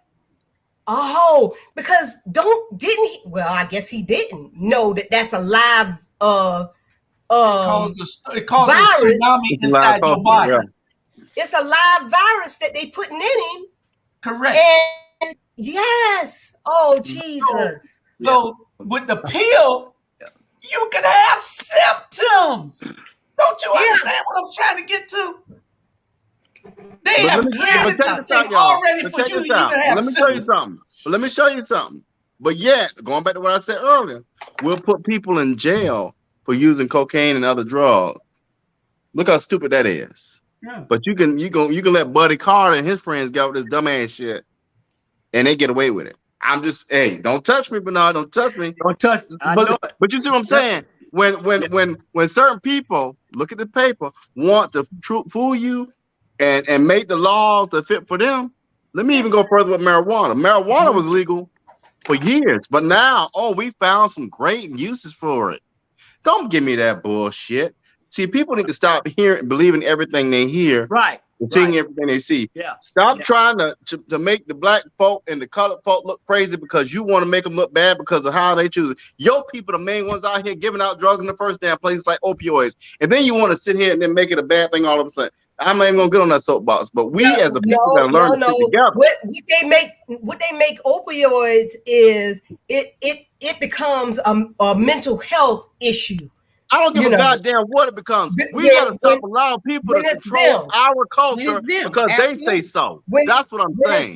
Oh, because didn't he? Well, I guess he didn't know that that's a live it causes a tsunami inside your body. Yeah. It's a live virus that they putting in him. Correct. And yes. Oh, Jesus. So with the pill, you can have symptoms. Don't you understand what I'm trying to get to? They have created this thing already for you to even have symptoms. Let me show you something. But yet, going back to what I said earlier, we'll put people in jail for using cocaine and other drugs. Look how stupid that is. Yeah. But you can let Buddy Carter and his friends get with this dumbass shit, and they get away with it. I'm just, hey, don't touch me, Bernard. Don't touch me. Don't touch me. But you see what I'm saying? When certain people look at the paper, want to fool you and make the laws that fit for them. Let me even go further with marijuana. Marijuana was legal for years, but now, we found some great uses for it. Don't give me that bullshit. See, people need to stop hearing and believing everything they hear. Right. And seeing everything they see. Yeah. Stop trying to make the black folk and the colored folk look crazy because you want to make them look bad because of how they choose it. Your people, the main ones out here giving out drugs in the first damn places like opioids. And then you want to sit here and then make it a bad thing all of a sudden. I'm not even gonna get on that soapbox, but we as a people that learn to stick together. What they make opioids is it becomes a mental health issue. I don't give a goddamn what it becomes. We gotta stop allowing people to control our culture because they say so. That's what I'm saying.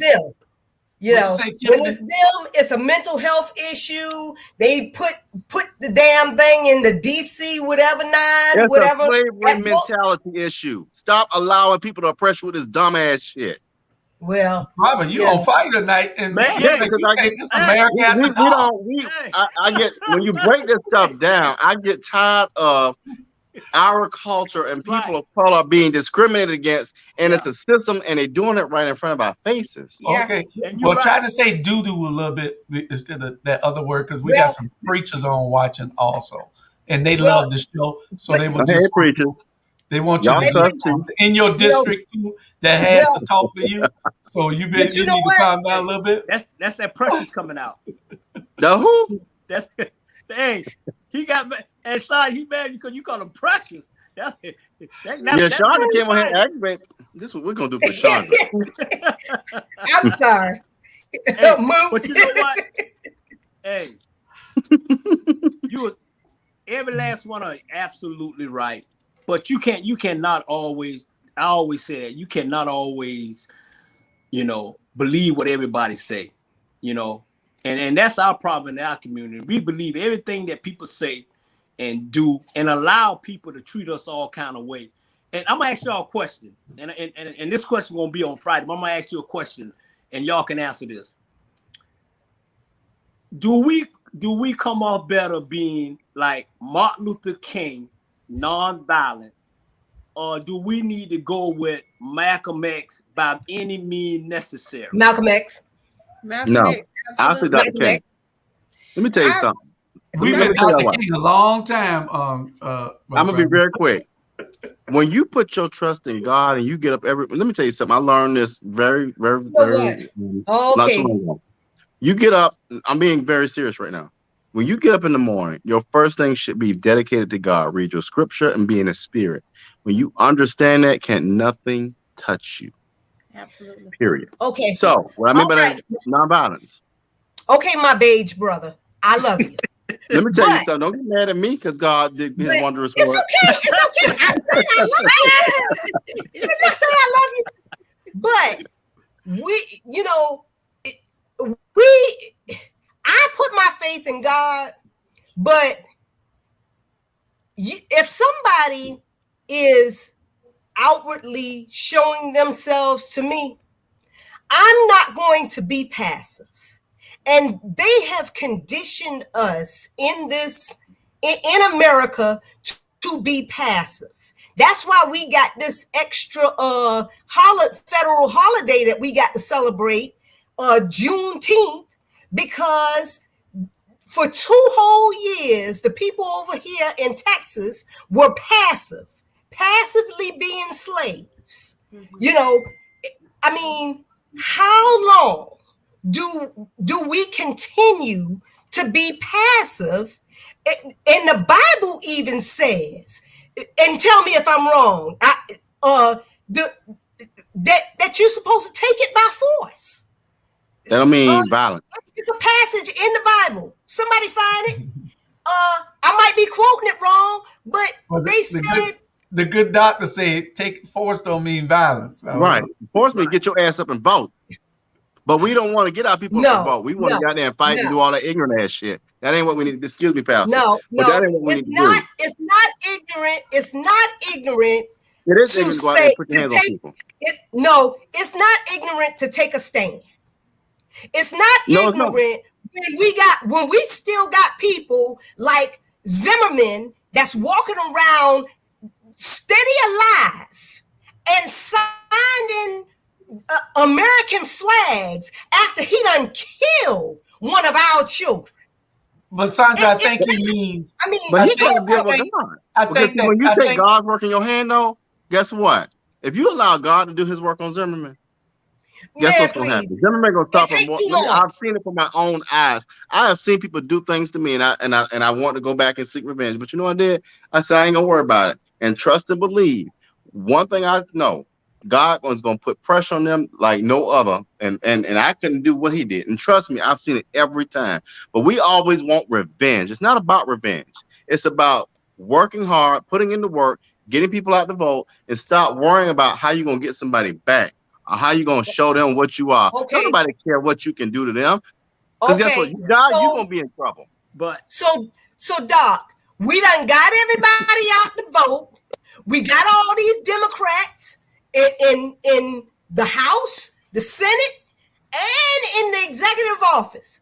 You know, when it's them, it's a mental health issue. They put the damn thing in the DC whatever whatever. It's a slavery mentality issue. Stop allowing people to oppress you with this dumbass shit. Well, Robert, you on fire tonight, and because I get this American. I get when you break this stuff down, I get tired of our culture and people of color being discriminated against, and it's a system, and they're doing it right in front of our faces. Okay, well, try to say doo-doo a little bit instead of that other word because we got some preachers on watching also, and they love the show, so they will just preachers. They want you to in your district too that has to talk to you. So you need to calm down a little bit. That's that pressure's coming out. The who? That's hey, he got and sorry, he mad because you call him precious. Shonda came on here and aggravated. This is what we're gonna do for Shonda. I'm sorry. Hey, but you know what? Hey, every last one are absolutely right. But you cannot always, I always say that, you cannot always, believe what everybody say, and that's our problem in our community. We believe everything that people say and do and allow people to treat us all kind of way. And I'm gonna ask y'all a question, and this question won't be on Friday, but I'm gonna ask you a question and y'all can answer this. Do we come off better being like Martin Luther King, non-violent, or do we need to go with Malcolm X by any means necessary? Malcolm X. Malcolm No. X, I'll say absolutely. Dr. King. Let me tell you something. We've Let been me tell you Dr. what. King a long time. I'm gonna be very quick. When you put your trust in God and you get up every, let me tell you something. I learned this very, very, You know what? very not so Okay. long ago. You get up. I'm being very serious right now. When you get up in the morning, your first thing should be dedicated to God. Read your scripture and be in the spirit. When you understand that, can't nothing touch you. Absolutely. Period. Okay. So what I mean All by that right. is nonviolence. Okay, my beige brother. I love you. Let me tell you But something. Don't get mad at me because God did His wondrous it's work. okay. It's okay. I said I love you. Did I say I love you? But we, you know, I put my faith in God, but if somebody is outwardly showing themselves to me, I'm not going to be passive. And they have conditioned us in America to be passive. That's why we got this extra federal holiday that we got to celebrate, Juneteenth, because for 2 whole years, the people over here in Texas were passively being slaves. Mm-hmm. You know, I mean, how long do we continue to be passive? And the Bible even says, and tell me if I'm wrong, that you're supposed to take it by force. That don't mean violence. It's a passage in the Bible. Somebody find it. I might be quoting it wrong, but Well, they said the good doctor said, "Take force don't mean violence." Right. Force me to get your ass up and vote. But we don't want to get our people up and vote. We want to get out there and fight and do all that ignorant ass shit. That ain't what we need. Excuse me, Pastor. But that ain't what we need to do. It's not ignorant. It's not ignorant. It is ignorant to go out there and put your hands on people. No, it's not ignorant to take a stand. It's not ignorant when we still got people like Zimmerman that's walking around steady alive and signing American flags after he done killed one of our children. But Sandra, I think he means. I mean, but he got to deal with God. Because when you take God's work in your hand, though, guess what? If you allow God to do His work on Zimmerman, guess what's going to happen? Zimmerman going to stop him more. I've seen it from my own eyes. I have seen people do things to me, and I want to go back and seek revenge. But you know what I did? I said I ain't gonna worry about it and trust and believe. One thing I know, God was gonna put pressure on them like no other, and I couldn't do what He did. And trust me, I've seen it every time. But we always want revenge. It's not about revenge. It's about working hard, putting in the work, getting people out to vote, and stop worrying about how you're gonna get somebody back. Or how you gonna show them what you are? Okay. Nobody care what you can do to them. Because guess what? You die, you're gonna be in trouble. But so Doc, we done got everybody out to vote. We got all these Democrats in the House, the Senate, and in the executive office.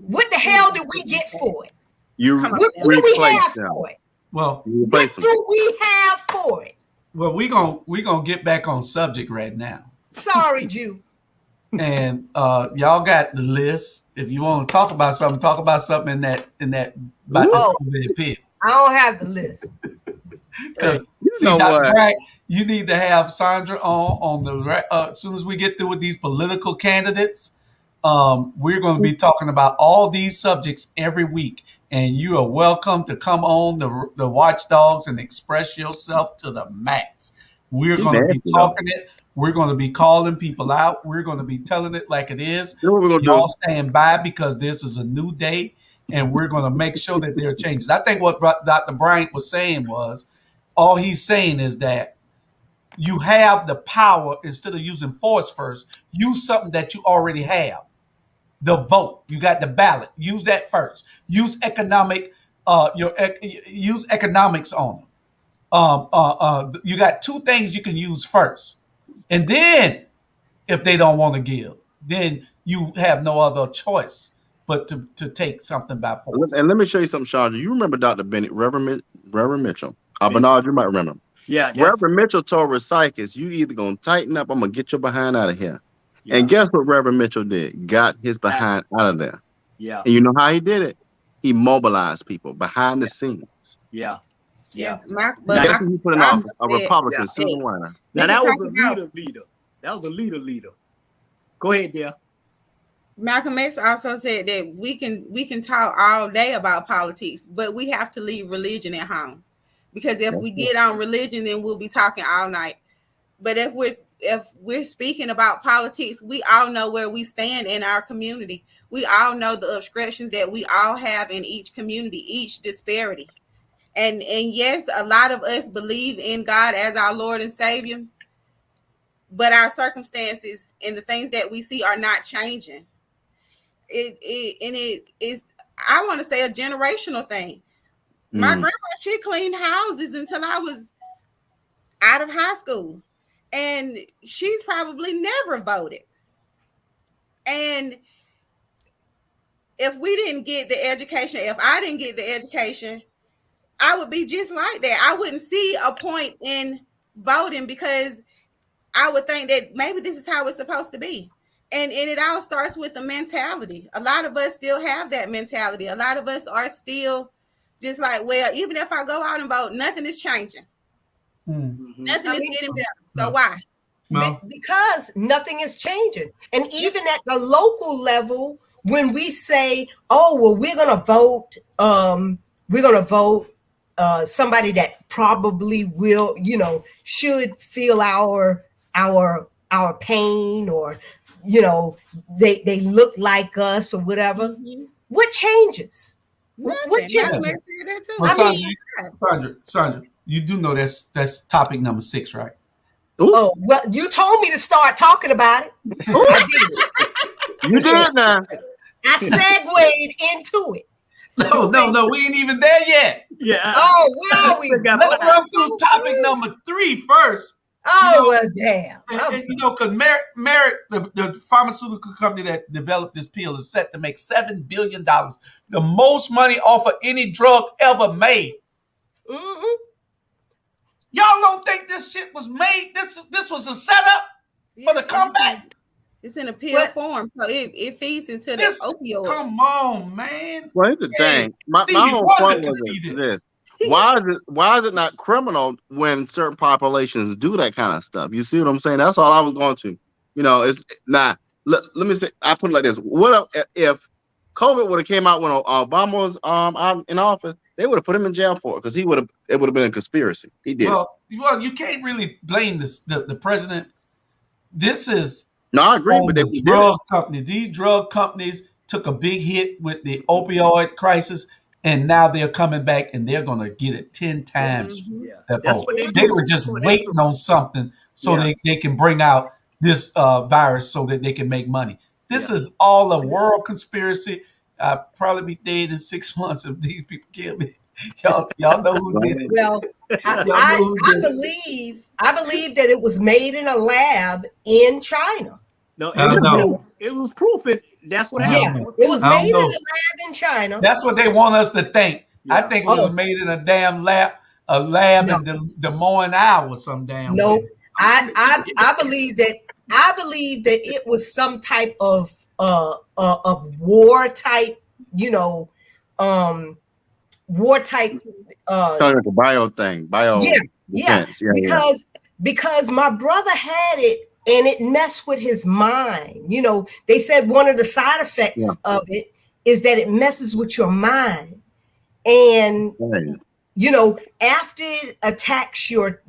What the hell did we get for it? What do we have for it? Well, what do we have for it? Well, we gonna get back on subject right now. Sorry, Jew. And y'all got the list. If you want to talk about something in that pit. I don't have the list. Because Dr. Bright, you need to have Sandra on the as soon as we get through with these political candidates. We're going to be talking about all these subjects every week, and you are welcome to come on the Watchdogs and express yourself to the max. We're going to be talking it. We're going to be calling people out. We're going to be telling it like it is. Y'all stand by because this is a new day, and we're going to make sure that there are changes. I think what Dr. Bryant was saying was, all he's saying is that you have the power, instead of using force first, use something that you already have. The vote. You got the ballot. Use that first. Use use economics on them. You got 2 things you can use first. And then, if they don't want to give, then you have no other choice but to take something by force. And let me show you something, Chandra. You remember Dr. Bennett, Reverend Mitchell. Bernard, you might remember him. Yeah. Reverend Mitchell told Recycus, you either going to tighten up, I'm going to get your behind out of here. Yeah. And guess what Reverend Mitchell did? Got his behind out of there. Yeah. And you know how he did it? He mobilized people behind the scenes. Yeah. Yeah. But Guess who he put in office? A Republican, Yeah. Susan Weiner. Now that was a leader. That was a leader. Go ahead, dear. Malcolm X also said that we can talk all day about politics, but we have to leave religion at home. Because if we get on religion, then we'll be talking all night. But if we're speaking about politics, we all know where we stand in our community. We all know the obstructions that we all have in each community, each disparity. And yes, a lot of us believe in God as our Lord and Savior, but our circumstances and the things that we see are not changing. It is, I want to say, a generational thing. My grandma, she cleaned houses until I was out of high school, and she's probably never voted. And if we didn't get the education, if I didn't get the education, I would be just like that. I wouldn't see a point in voting because I would think that maybe this is how it's supposed to be. And it all starts with the mentality. A lot of us still have that mentality. A lot of us are still just like, well, even if I go out and vote, nothing is changing. Nothing is getting better. So why? Because nothing is changing. And even at the local level, when we say, oh, well, we're going to vote somebody that probably will, should feel our pain, or, they look like us or whatever. What changes? What changes? Sandra, you do know that's topic number 6, right? Ooh. Oh, well, you told me to start talking about it. I did. You did now. I segued into it. No, we ain't even there yet. Yeah. Oh, where are we? Let's run through topic number 3 first. Oh, well, damn. Because Merrick, the pharmaceutical company that developed this pill, is set to make $7 billion, the most money off of any drug ever made. Mm-hmm. Y'all don't think this shit was made? This was a setup for the comeback? It's in a pill form, so it feeds into the opioid. Come on, man. Well, here's the thing. My whole point was this. Why is it not criminal when certain populations do that kind of stuff? You see what I'm saying? That's all I was going to. It's not. Let me say. I put it like this: what if COVID would have came out when Obama was out in office? They would have put him in jail for it because it would have been a conspiracy. He did. Well, you can't really blame the president. This is I agree, but the drug company. These drug companies took a big hit with the opioid crisis. And now they're coming back and they're going to get it 10 times. They were just waiting on something so they can bring out this virus so that they can make money. This is all a world conspiracy. I'll probably be dead in 6 months if these people kill me. Y'all know who did it. Well, I believe that it was made in a lab in China. No, it was proof. That's what happened. It was made in a lab in China. That's what they want us to think. Yeah. I think it was made in a damn lab, in Des Moines, Iowa, some damn. No, I believe that it was some type of war type, war type. Like a bio thing, because my brother had it. And it messed with his mind. They said one of the side effects of it is that it messes with your mind. And, after it attacks your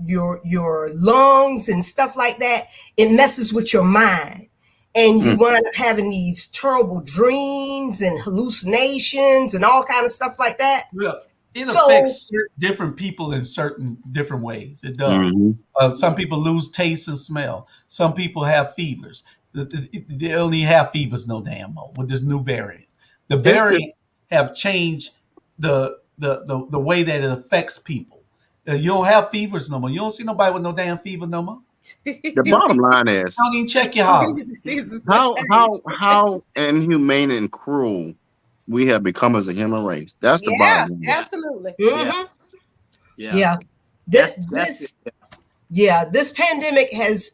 lungs and stuff like that, it messes with your mind. And you wind up having these terrible dreams and hallucinations and all kind of stuff like that. Yeah. It affects different people in certain different ways. It does. Some people lose taste and smell. Some people have fevers. They only have fevers no damn more with this new variant. The variants have changed the way that it affects people. You don't have fevers no more. You don't see nobody with no damn fever no more. The bottom line is, don't even check your heart. How inhumane and cruel we have become as a human race. That's the bottom line. Absolutely. Yeah. This pandemic has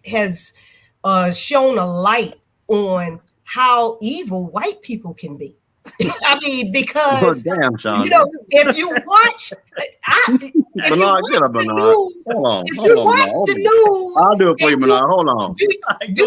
shown a light on how evil white people can be. I mean, because damn, Sean. you know, if you watch, the news, I'll do it for you, Bernard. Hold on. Y'all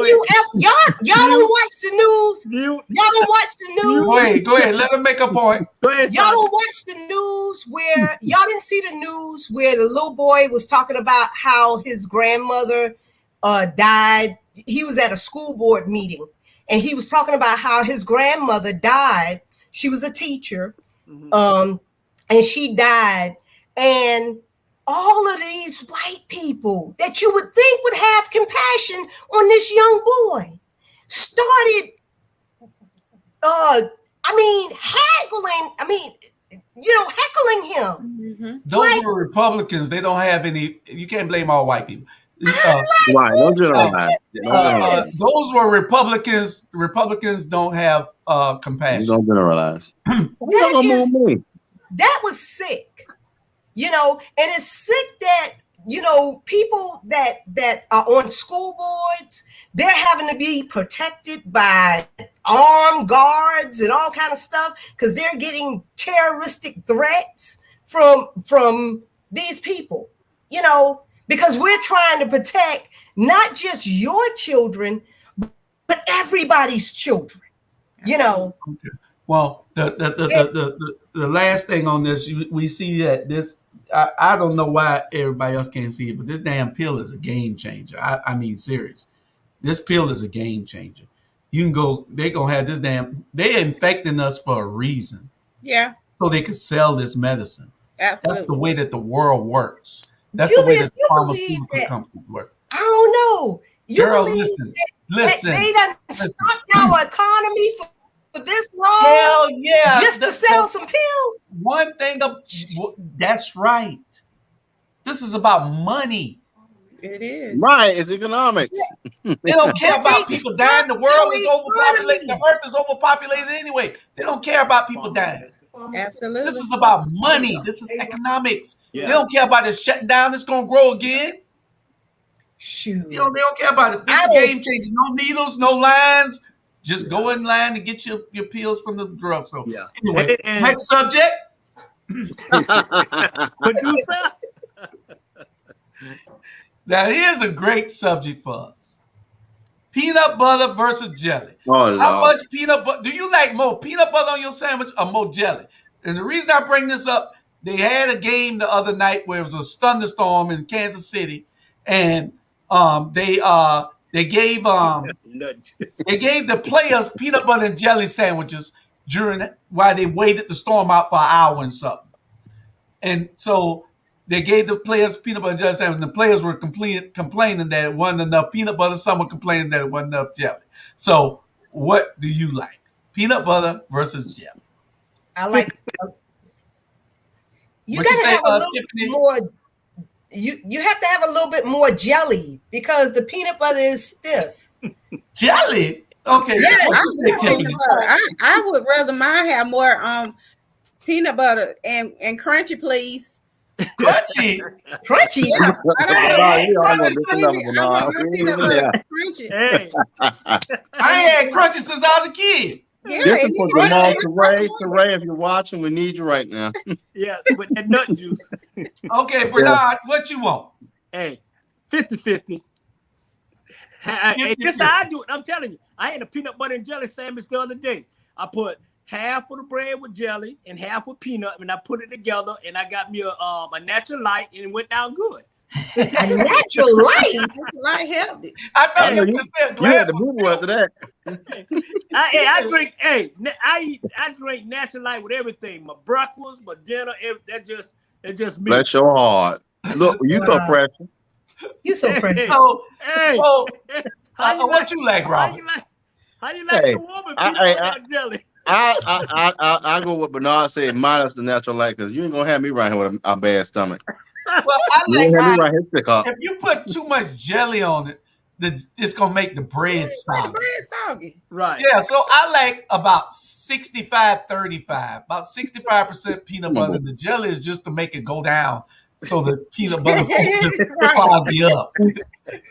don't watch the news? Y'all don't watch the news? Go ahead. Let him make a point. Y'all don't watch the news where y'all didn't see the news where the little boy was talking about how his grandmother died. He was at a school board meeting. And he was talking about how his grandmother died. She was a teacher, and she died. And all of these white people that you would think would have compassion on this young boy started, heckling him. Those were Republicans. They don't have any. You can't blame all white people. Right, don't generalize. Those were Republicans. Republicans don't have compassion. Don't generalize. That was sick, you know, and it's sick that, you know, people that are on school boards, they're having to be protected by armed guards and all kind of stuff because they're getting terroristic threats from these people, you know. Because we're trying to protect not just your children, but everybody's children. You know. Okay. Well, the last thing on this, we see that this. I don't know why everybody else can't see it, but this damn pill is a game changer. I mean, serious. This pill is a game changer. You can go. They're gonna have this damn. They're infecting us for a reason. Yeah. So they could sell this medicine. Absolutely. That's the way that the world works. That's Julius, the way that the pharmaceutical companies work. I don't know. Girl, listen. They done stopped our economy for this long. Hell yeah. Just to sell some pills. One thing, that's right. This is about money. It is. Right, it's economics. They don't care about people dying. The world is overpopulated. The earth is overpopulated anyway. They don't care about people dying. Absolutely. This is about money. This is economics. Yeah. They don't care about it shutting down. It's going to grow again. Shoot. They don't care about it. This is a game changer. No needles, no lines. Just go in line and get your pills from the drugstore. Yeah. Anyway, next subject. Producer. Now, here's a great subject for us. Peanut butter versus jelly. Oh, How much peanut butter? Do you like more peanut butter on your sandwich or more jelly? And the reason I bring this up, they had a game the other night where it was a thunderstorm in Kansas City, and they gave the players peanut butter and jelly sandwiches while they waited the storm out for an hour and something. And so they gave the players peanut butter and jelly sandwich, and the players were complaining that it wasn't enough peanut butter. Some were complaining that it wasn't enough jelly. So what do you like? Peanut butter versus jelly? I like. You What gotta you say, have a little Tiffany? bit more. You have to have a little bit more jelly because the peanut butter is stiff. Jelly? Okay. Yeah, What you say, Tiffany? I would rather mine have more peanut butter and crunchy, please. Crunchy. Yeah, I crunchy. Hey. I ain't had crunchy since I was a kid. Yeah, This is and for you Jamal crunchy. Teray, if you're watching, we need you right now. Yeah, with that nut juice. Okay, Bernard, what you want? Hey, 50-50. Hey, this is how I do it. I'm telling you. I had a peanut butter and jelly sandwich the other day. I put half of the bread with jelly and half with peanut, and I put it together, and I got me a natural light, and it went down good. A natural light. Like healthy. I thought I know you you, could say a you glass had the of boo after that. I drink natural light with everything. My breakfast, my dinner, that's just me. Bless your heart. Look, you so precious. You so precious. Hey, what you like, Robert? How you like the woman peanut butter and jelly? I go with Bernard said minus the natural light because you ain't gonna have me right here with a bad stomach. Well, I You like ain't have me mine. right here sick up. If you put too much jelly on it, it's gonna make the bread Like the soggy. bread soggy. Right. Yeah, so I like about 65-35, about 65% peanut butter. The jelly is just to make it go down, so the peanut butter just foggy up. You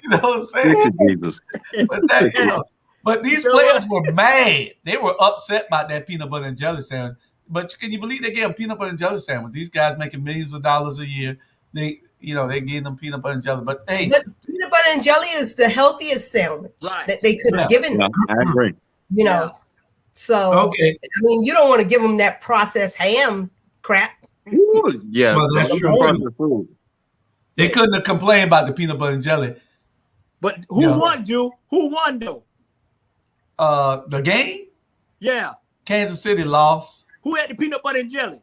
know what I'm saying? Thank you, Jesus. But that, But these players were mad. They were upset about that peanut butter and jelly sandwich. But can you believe they gave them peanut butter and jelly sandwich? These guys making millions of dollars a year. They gave them peanut butter and jelly. But hey, peanut butter and jelly is the healthiest sandwich that they could have given them. I agree. You know, so okay. I mean, you don't want to give them that processed ham crap. Ooh, yeah, well, that's true. Food. They couldn't have complained about the peanut butter and jelly. But who won, Drew? Who won though? The game? Yeah. Kansas City lost. Who had the peanut butter and jelly?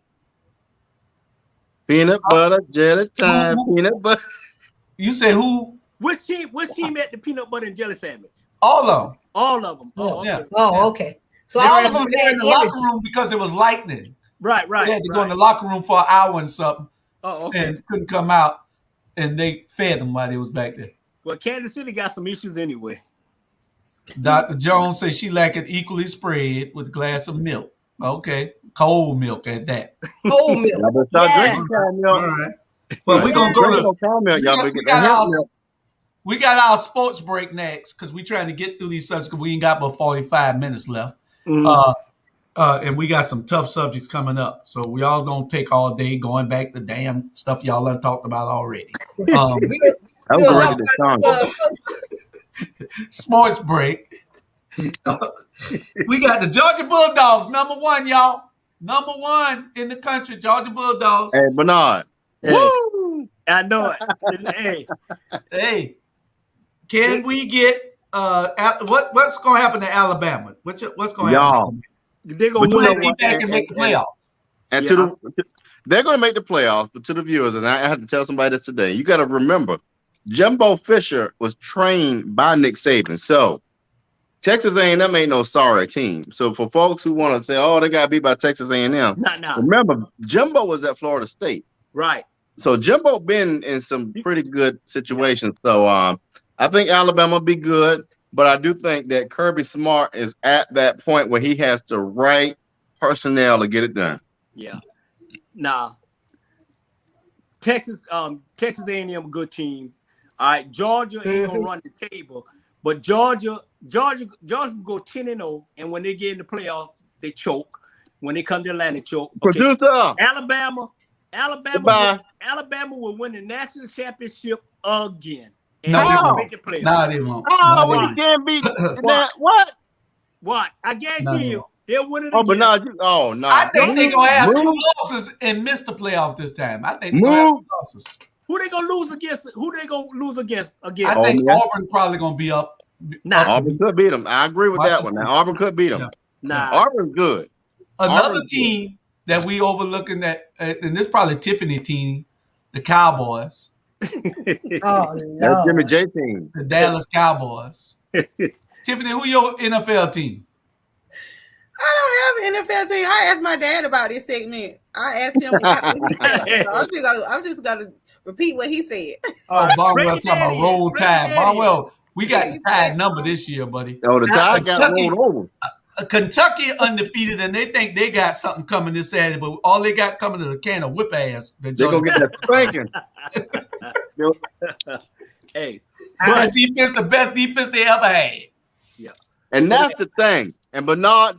Peanut butter jelly time. Peanut butter. You say who? Which team had the peanut butter and jelly sandwich? All of them. All of them. Oh, yeah. Okay. Oh, okay. So they all of them had in the locker room because it was lightning. Right. They had to go in the locker room for an hour and something. Oh, okay. And couldn't come out, and they fed them while they was back there. Well, Kansas City got some issues anyway. Dr. Jones says she like it equally spread with a glass of milk. Okay, cold milk at that. Cold milk. Y'all better start drinking cold milk. All right. Well, we're gonna go to cold milk. Y'all better get that milk. We got our sports break next because we're trying to get through these subjects because we ain't got but 45 minutes left. Mm-hmm. And we got some tough subjects coming up. So we all gonna take all day going back to damn stuff y'all done talked about already. Sports break. We got the Georgia Bulldogs, number one, y'all. Number one in the country, Georgia Bulldogs. Hey, Bernard. Hey, woo! I know it. Hey, can we get what's going to happen to Alabama? What's going to happen? They're going to be back and make the playoffs. And they're going to make the playoffs, but to the viewers, and I had to tell somebody this today, you got to remember, Jimbo Fisher was trained by Nick Saban. So Texas A&M ain't no sorry team. So for folks who want to say, oh, they got beat by Texas A&M, remember, Jimbo was at Florida State. Right. So Jimbo been in some pretty good situations. So I think Alabama will be good, but I do think that Kirby Smart is at that point where he has the right personnel to get it done. Yeah. Nah. Texas A&M good team. All right, Georgia ain't gonna run the table, but Georgia can go 10-0, and when they get in the playoff, they choke. When they come to Atlanta, choke. Okay. Producer. Alabama will win the national championship again. And No, they they will won't. make the playoff. No, they won't. Oh, No, they you can't beat What? What? I guarantee you, they'll win it Oh, again. but no. I think they're going to have 2 losses and miss the playoff this time. I think they're going to have 2 losses. Who they gonna lose against? Again? I think Auburn probably going to be up. Nah. Auburn could beat them. I agree with that one. Now, Auburn could beat them. Nah. Auburn's good. Another team that we overlooking that, and this probably Tiffany team, the Cowboys. Oh, That's Jimmy J team. The Dallas Cowboys. Tiffany, who your NFL team? I don't have an NFL team. I asked my dad about this segment. I asked him what he said. So I'm just gonna repeat what he said. Oh, Barnwell talking about roll tide. Barnwell, we got the Tide number this year, buddy. Oh, the Tide got rolled over. Kentucky undefeated, and they think they got something coming this Saturday, but all they got coming is a can of whip ass. They're gonna get that spanking. Hey, but defense, the best defense they ever had. Yeah, and that's the thing. And Bernard,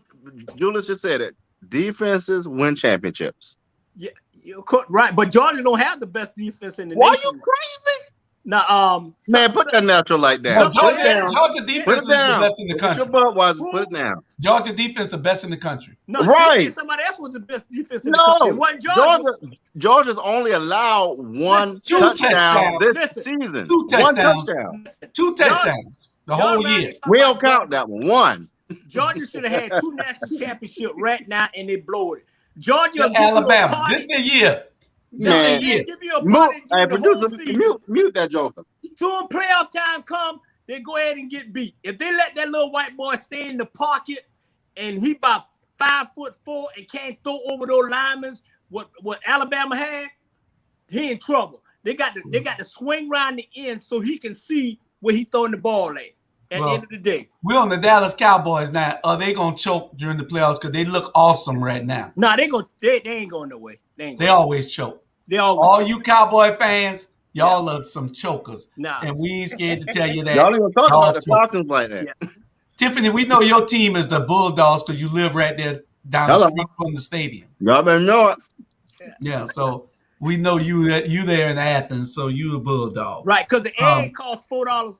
Julius just said it. Defenses win championships. Yeah, you're right. But Georgia don't have the best defense in the Why nation. you crazy? Now, man, put that natural like that. No, Georgia defense is the best in the country. Put it down. Georgia defense the best in the country. No, right. Somebody else was the best defense in the country. It wasn't Georgia's only allowed one touchdown this season. 2 touchdowns. 2 touchdowns the whole year. We don't count that one. Georgia should have had 2 national championships right now, and they blew it. Georgia, Alabama. This is the year. Man, give you a party. Hey, producer, mute that joker. Soon playoff time come, they go ahead and get beat. If they let that little white boy stay in the pocket and he about 5'4" and can't throw over those linemen, what Alabama had, he in trouble. They got to swing around the end so he can see where he throwing the ball at the end of the day. We're on the Dallas Cowboys now. Are they gonna choke during the playoffs because they look awesome right now? No, they ain't going no way. They always choke. All you Cowboy fans, y'all are some chokers. Nah. And we ain't scared to tell you that. Y'all ain't gonna talk about the Falcons like that. Yeah. Tiffany, we know your team is the Bulldogs because you live right there down the street from the stadium. Y'all better know it. Yeah, so we know you there in Athens, so you a Bulldog. Right, because the egg costs $4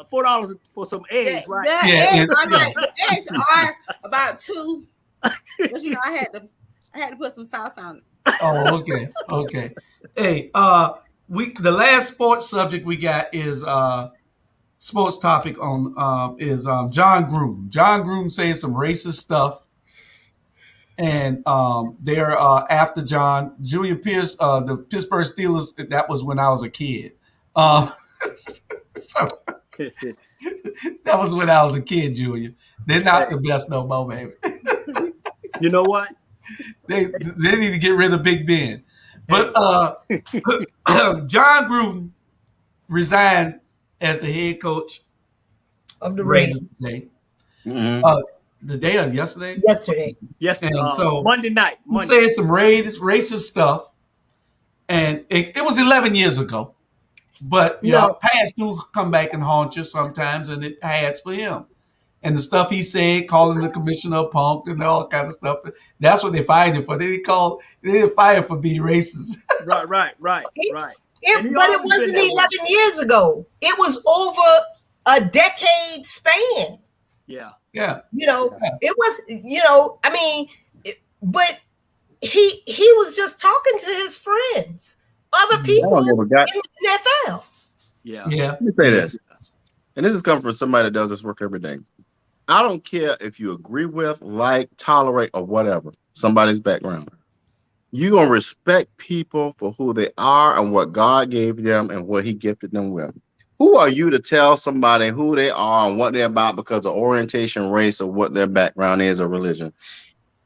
for some eggs, right? The eggs are about $2. But you know, I had to put some sauce on it. Oh, okay. Hey, the last sports subject we got is sports topic on is John Gruden. John Gruden saying some racist stuff, and they're after John Julia Pierce, the Pittsburgh Steelers. That was when I was a kid. So that was when I was a kid, Julia. They're not the best no more, baby. You know what? They need to get rid of Big Ben. But John Gruden resigned as the head coach of the Raiders today. Mm-hmm. The day of yesterday? Yesterday. And so Monday night. He said some racist stuff. And it was 11 years ago. But you know, past do come back and haunt you sometimes, and it has for him. And the stuff he said, calling the commissioner a punk and all kind of stuff, that's what they fired him for. They didn't fire him for being racist. Right. But it wasn't 11 years ago. It was over a decade span. Yeah. You know, it was, you know, I mean, but he was just talking to his friends, other people in the NFL. Yeah. Let me say this, and this is coming from somebody that does this work every day. I don't care if you agree with, like, tolerate, or whatever somebody's background. You're going to respect people for who they are and what God gave them and what he gifted them with. Who are you to tell somebody who they are and what they're about because of orientation, race, or what their background is or religion?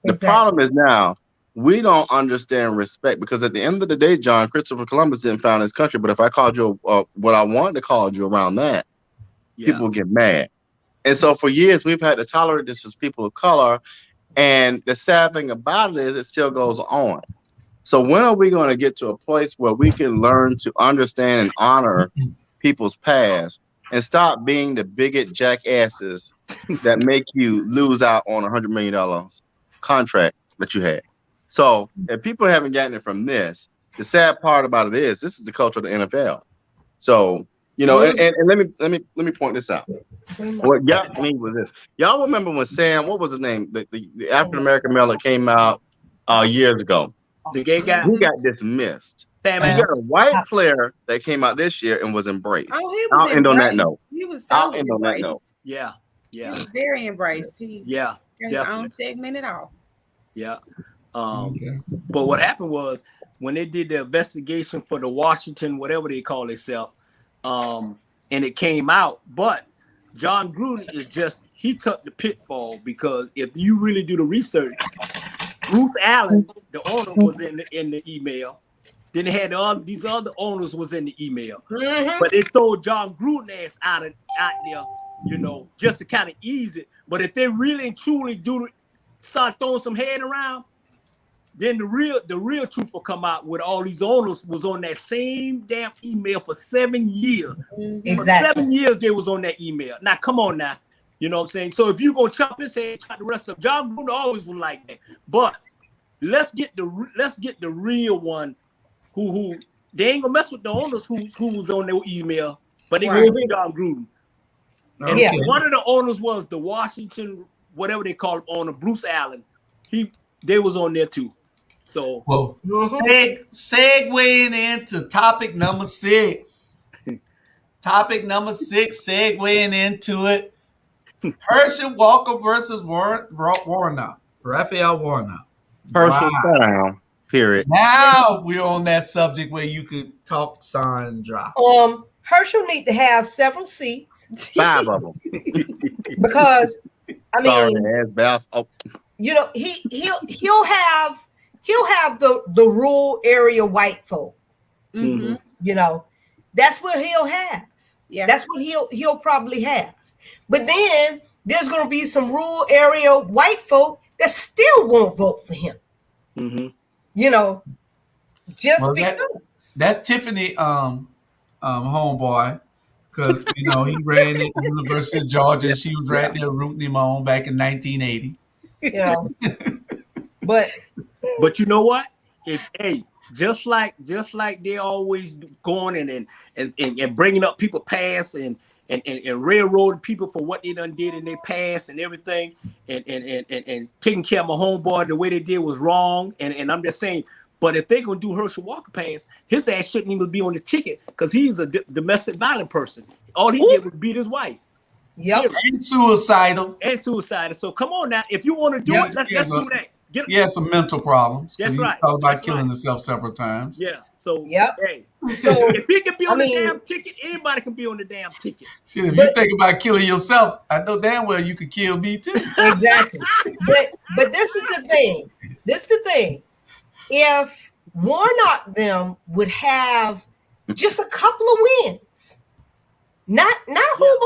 The problem is now we don't understand respect, because at the end of the day, John, Christopher Columbus didn't found his country. But if I called you what I wanted to call you around that, people get mad. And so for years, we've had to tolerate this as people of color. And the sad thing about it is it still goes on. So when are we going to get to a place where we can learn to understand and honor people's past and stop being the bigot jackasses that make you lose out on $100 million contract that you had? So if people haven't gotten it from this, the sad part about it is this is the culture of the NFL. So, you know, and let me point this out. What got me was this. Y'all remember when Sam, what was his name? The African American male that came out years ago. The gay guy. He got dismissed. You got a white player that came out this year and was embraced. Oh, he was I'll end on that note. He was so embraced. Yeah. He was very embraced. He had his own segment at all. Yeah. But what happened was when they did the investigation for the Washington, whatever they call themselves, and it came out, but John Gruden he took the pitfall, because if you really do the research, Bruce Allen, the owner, was in the email. Then they had these other owners was in the email. Mm-hmm. But they throw John Gruden ass out there, you know, just to kind of ease it. But if they really and truly start throwing some head around, then the real truth will come out, with all these owners was on that same damn email for 7 years. Exactly. For 7 years they was on that email. Now come on now. You know what I'm saying? So if you go chop his head, chop the rest of John Gruden always was like that. But let's get the real one who they ain't gonna mess with the owners who was on their email, but they gonna be John Gruden. And one of the owners was the Washington, whatever they call him, owner, Bruce Allen. They was on there too. So segueing into topic number 6. Topic number 6, segueing into it. Herschel Walker versus Warnock. Raphael Warnock. Herschel down. Period. Now we're on that subject where you could talk, Sandra. Herschel need to have several seats. 5 of them. Because I mean, sorry, you know, he'll have the rural area white folk. Mm-hmm. You know, that's what he'll have. Yeah, that's what he'll probably have. But then there's going to be some rural area white folk that still won't vote for him. Mm-hmm. You know, just because. That's Tiffany, homeboy. because he ran at the University of Georgia, and she was right there rooting him on back in 1980. Yeah. But you know what? Just like they always going and bringing up people past and railroading people for what they done did in their past and everything, and taking care of my homeboy the way they did was wrong. And I'm just saying, but if they're gonna do Herschel Walker pass, his ass shouldn't even be on the ticket because he's a domestic violent person. All he did was beat his wife. Yep. And suicidal. So come on now, if you want to do it, let's do that. He has some mental problems. That's right. He thought about killing himself several times. Yeah. So yep. Hey, so if he can be on the damn ticket, anybody can be on the damn ticket. See, if you think about killing yourself, I know damn well you could kill me too. Exactly. but this is the thing. If Warnock them would have just a couple of wins, not a whole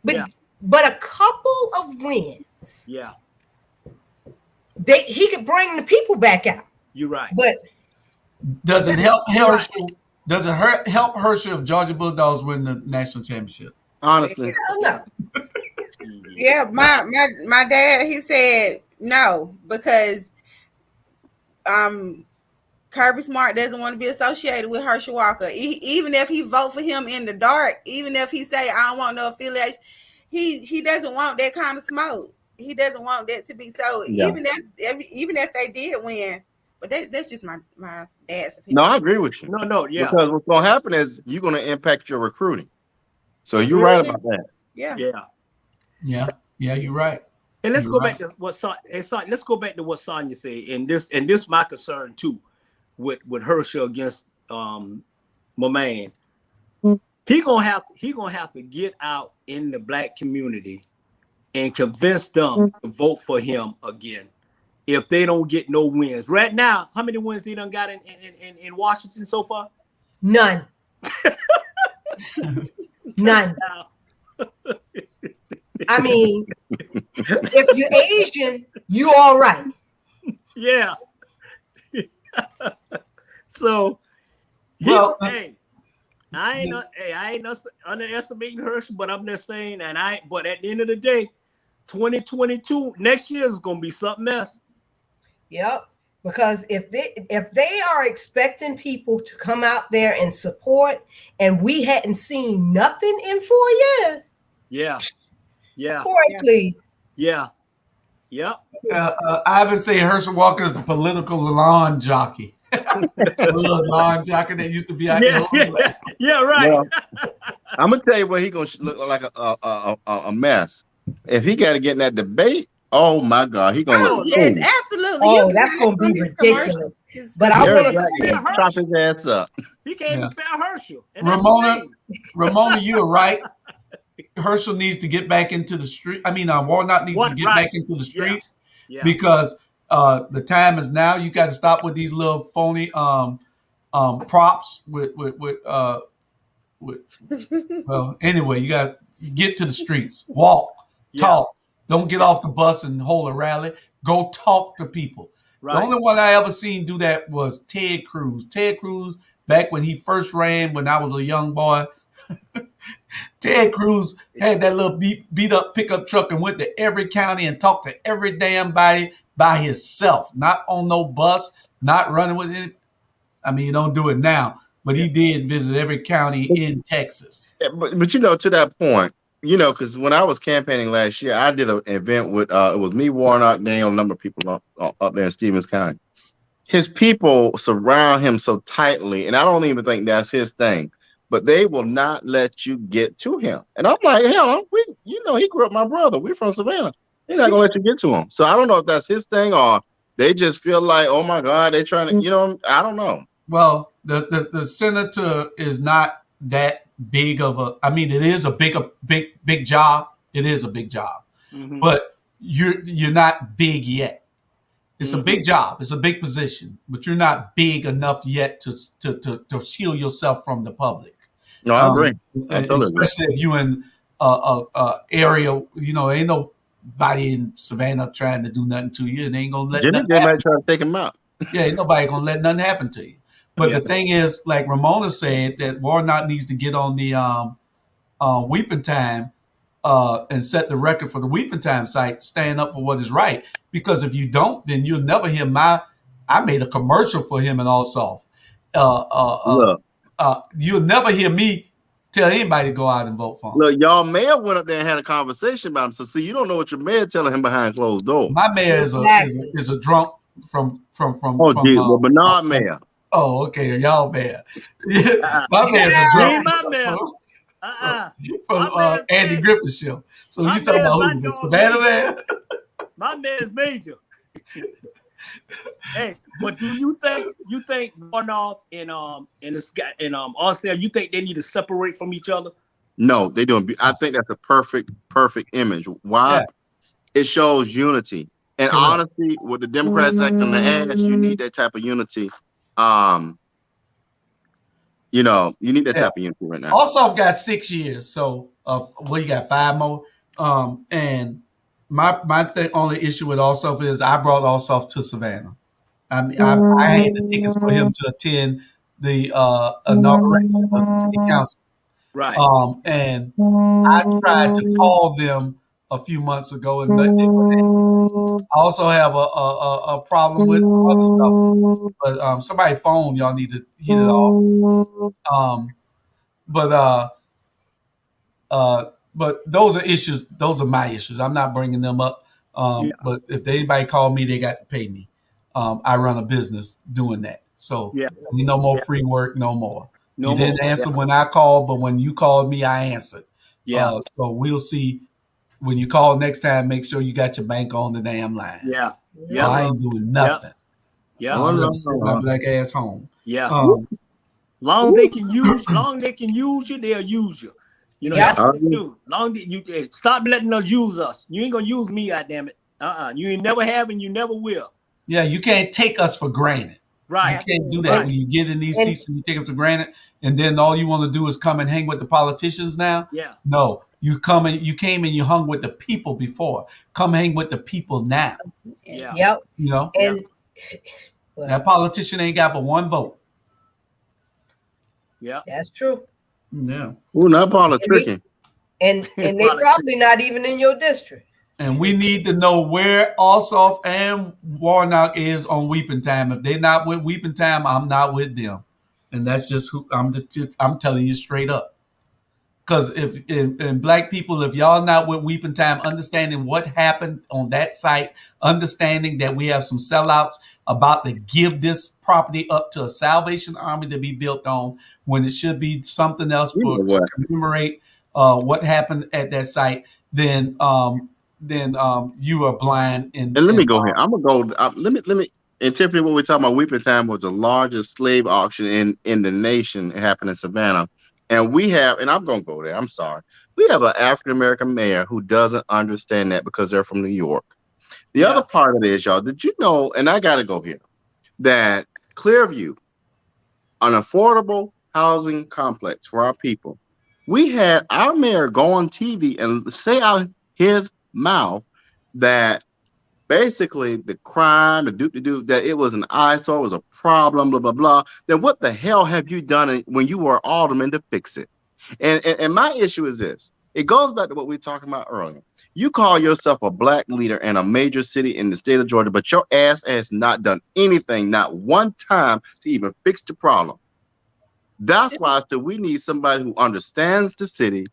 bunch, but a couple of wins. Yeah. He could bring the people back out. You're right. But does it help Herschel? Does it help Herschel if Georgia Bulldogs win the national championship? Honestly, I don't know. Yeah, my dad, he said no because Kirby Smart doesn't want to be associated with Herschel Walker. Even if he vote for him in the dark, even if he say I don't want no affiliation, he doesn't want that kind of smoke. He doesn't want that to be so. Yeah. Even if they did win, but that's just my dad's opinion. No, I agree with you. No, yeah. Because what's going to happen is you're going to impact your recruiting. So you're right about that. Yeah. You're right. And let's go back to what let's go back to what Sonya said, and this my concern too, with Herschel against my man. He gonna have to get out in the black community and convince them to vote for him again if they don't get no wins. Right now, how many wins they done got in Washington so far? None. None. I mean, if you're Asian, you all right. Yeah. So, I ain't underestimating Herschel, but I'm just saying, but at the end of the day, 2022 next year is gonna be something else. Yep. Because if they are expecting people to come out there and support, and we hadn't seen nothing in 4 years. Yeah. Please. Yeah. Yep. I would say Herschel Walker is the political lawn jockey. The little lawn jockey that used to be out there. Yeah, right. Well, I'm gonna tell you what he gonna look like a mess. If he got to get in that debate, oh my God, he gonna. Yes, absolutely. Oh, that's gonna be ridiculous. But I want to chop his ass up. He can't even spell Herschel. Ramona, you're right. Herschel needs to get back into the street. I mean, Warnock needs to get back into the streets because the time is now. You got to stop with these little phony props with well, anyway, you got to get to the streets, walk, talk. Don't get off the bus and hold a rally. Go talk to people. Right. The only one I ever seen do that was Ted Cruz. Ted Cruz, back when he first ran, when I was a young boy, Ted Cruz had that little beat up pickup truck and went to every county and talked to every damn body by himself, not on no bus, not running with it. I mean, he don't do it now, but he did visit every county in Texas. Yeah, but to that point, because when I was campaigning last year, I did an event with it was me, Warnock, Daniel, a number of people up there in Stevens County. His people surround him so tightly, and I don't even think that's his thing. But they will not let you get to him. And I'm like, hell, he grew up my brother. We're from Savannah. He's not gonna let you get to him. So I don't know if that's his thing or they just feel like, oh my God, they're trying to, I don't know. Well, the senator is not that big of a. I mean, it is a big job. It is a big job, but you're not big yet. It's a big job. It's a big position, but you're not big enough yet to shield yourself from the public. No, I agree. Especially if you in a area, ain't nobody in Savannah trying to do nothing to you, and they ain't gonna let. They might try to take him out. Yeah, ain't nobody gonna let nothing happen to you. But the thing is, like Ramona said, that Warnock needs to get on the Weeping Time and set the record for the Weeping Time site, stand up for what is right. Because if you don't, then you'll never hear I made a commercial for him and Allsoft. You'll never hear me tell anybody to go out and vote for him. Look, y'all mayor went up there and had a conversation about him. So see, you don't know what your mayor telling him behind closed doors. My mayor is a drunk from well, Bernard mayor. Oh, okay, y'all mayor. My mayor's a drunk. My mayor. From Andy Griffith's show. So you talking about who? The Savannah man? My man is major. Hey, but do you think Warnock and Austin, you think they need to separate from each other? No, they don't. I think that's a perfect image. Why? Yeah. It shows unity. And honestly, with the Democrats acting on the ass, you need that type of unity. You need that type of unity right now. Also, I've got 6 years, so you got 5 more. And my only issue with Allsoft is I brought Allsoft to Savannah. I mean, I had the tickets for him to attend the inauguration of the city council. Right. And I tried to call them a few months ago, and they were. I also have a problem with some other stuff, but somebody phone, y'all need to hit it off. But those are issues. Those are my issues. I'm not bringing them up. But if anybody call me, they got to pay me. I run a business doing that. So no more free work, no more. You didn't answer when I called, but when you called me, I answered. Yeah. So we'll see. When you call next time, make sure you got your bank on the damn line. Yeah. I ain't doing nothing. Yeah. I'm gonna sit my black ass home. Yeah. Long they can use you, they'll use you. You know, that's what they do. Long you stop letting us use us. You ain't gonna use me, goddammit. You ain't never have and you never will. Yeah, you can't take us for granted. Right. You can't do that when you get in these seats and you take them for granted, and then all you want to do is come and hang with the politicians now. Yeah. No, you came and you hung with the people before. Come hang with the people now. Yeah. Yep. You know, and that politician ain't got but one vote. Yeah, that's true. Yeah. Ooh, not politicking. And they probably not even in your district. And we need to know where Allsoft and Warnock is on Weeping Time. If they're not with Weeping Time, I'm not with them. And that's just who I'm telling you straight up. Because if black people, if y'all not with Weeping Time, understanding what happened on that site, understanding that we have some sellouts about to give this property up to a Salvation Army to be built on when it should be something else to commemorate what happened at that site, then you are blind. And let me go here. I'm gonna go. Let me. And Tiffany, what we're talking about, Weeping Time was the largest slave auction in the nation. It happened in Savannah, and we have. And I'm gonna go there. I'm sorry. We have an African American mayor who doesn't understand that because they're from New York. The other part of it is, y'all. Did you know? And I gotta go here. That Clearview, an affordable housing complex for our people. We had our mayor go on TV and say out his mouth that basically the crime, that it was an eyesore, it was a problem, blah, blah, blah. Then what the hell have you done when you were alderman to fix it? And my issue is this. It goes back to what we were talking about earlier. You call yourself a black leader in a major city in the state of Georgia, but your ass has not done anything, not one time, to even fix the problem. That's why I said we need somebody who understands the city,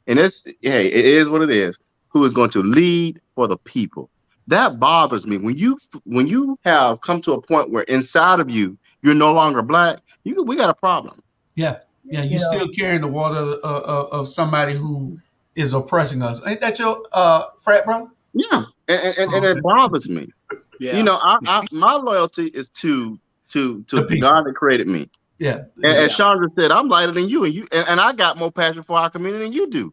and it is what it is, who is going to lead for the people. That bothers me. When you have come to a point where inside of you, you're no longer black, we got a problem. Yeah. Yeah, you're still carrying the water of somebody who is oppressing us. Ain't that your frat brother? Yeah, and it bothers me. Yeah. You know, my loyalty is to the God that created me. Yeah. And as Chandra said, I'm lighter than you, and I got more passion for our community than you do.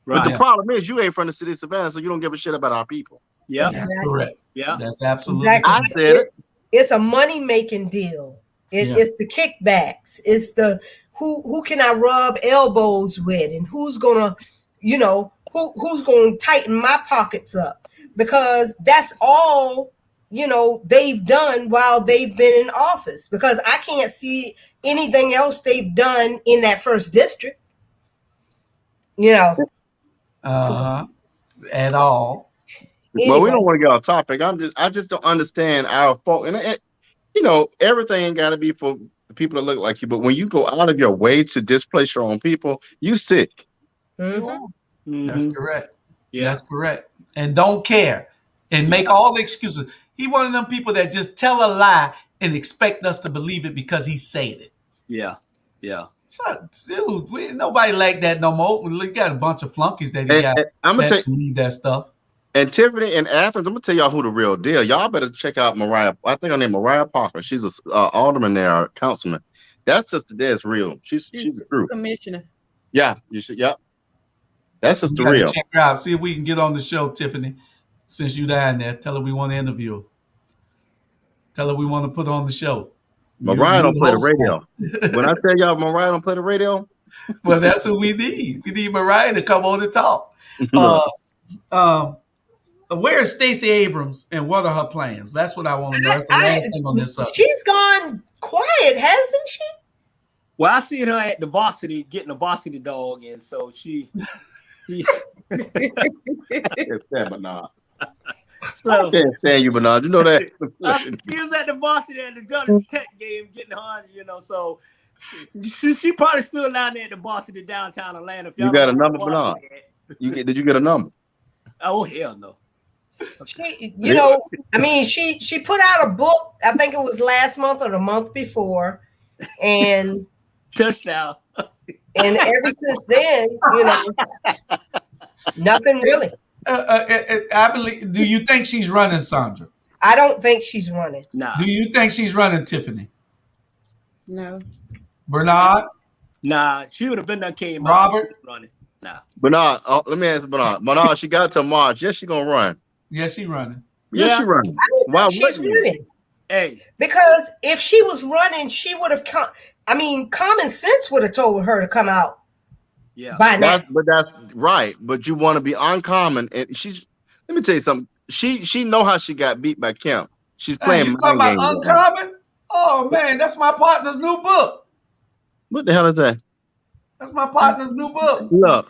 Right. But the problem is you ain't from the city of Savannah, so you don't give a shit about our people. Yeah, that's correct. Yeah, that's absolutely. Exactly. I said it. It's a money making deal. It's the kickbacks. It's the who can I rub elbows with, and who's gonna, who's gonna tighten my pockets up, because that's all they've done while they've been in office. Because I can't see anything else they've done in that first district. You know. At all. Well, we Anyway. don't want to get off topic. I just don't understand our folk, and you know, everything ain't got to be for the people that look like you. But when you go out of your way to displace your own people, you sick. That's correct. Yeah. That's correct. And don't care and make all the excuses. He one of them people that just tell a lie and expect us to believe it because he said it. Yeah. Yeah. Dude, nobody like that no more. We got a bunch of flunkies that he got I'm gonna that believe that stuff. And Tiffany in Athens, I'm gonna tell y'all who the real deal. Y'all better check out Mariah. I think her name Mariah Parker. She's a alderman there, councilman. That sister there is real. She's the truth. Commissioner. Yeah, you should. Yep. That's just the gotta real. Check her out. See if we can get on the show, Tiffany. Since you down there, tell her we want to interview her. Tell her we want to put her on the show. Mariah don't play the radio. When I tell y'all Mariah don't play the radio, well, that's what we need. We need Mariah to come on and talk. Where is Stacey Abrams and what are her plans? That's what I want to know. That's the last thing on this subject. She's gone quiet, hasn't she? Well, I seen her at the varsity getting a varsity dog, and so she I can't stand Bernard. I can't stand you, Bernard. You know that. She was at the varsity at the Georgia Tech game getting her, you know, so she probably still down there at the varsity downtown Atlanta. If you got a number, Bernard? Did you get a number? Oh, hell no. She, you know, I mean, she put out a book, I think it was last month or the month before, and touchdown. And ever since then, you know, nothing really. I believe. Do you think she's running, Sandra? I don't think she's running. Nah. Do you think she's running, Tiffany? No. Bernard? Nah, she would have been done came Robert? Running. Nah. Bernard, let me ask Bernard. Bernard, she got till March. Yes, she gonna run. Yes, she running. Yes, she running. Why she's running? Hey. Because if she was running, she would have come. I mean, common sense would have told her to come out. Yeah. By now. But that's right. But you want to be uncommon, and she's. Let me tell you something. She know how she got beat by Kemp. She's playing. You talking about uncommon? Oh man, that's my partner's new book. What the hell is that? That's my partner's new book. Look.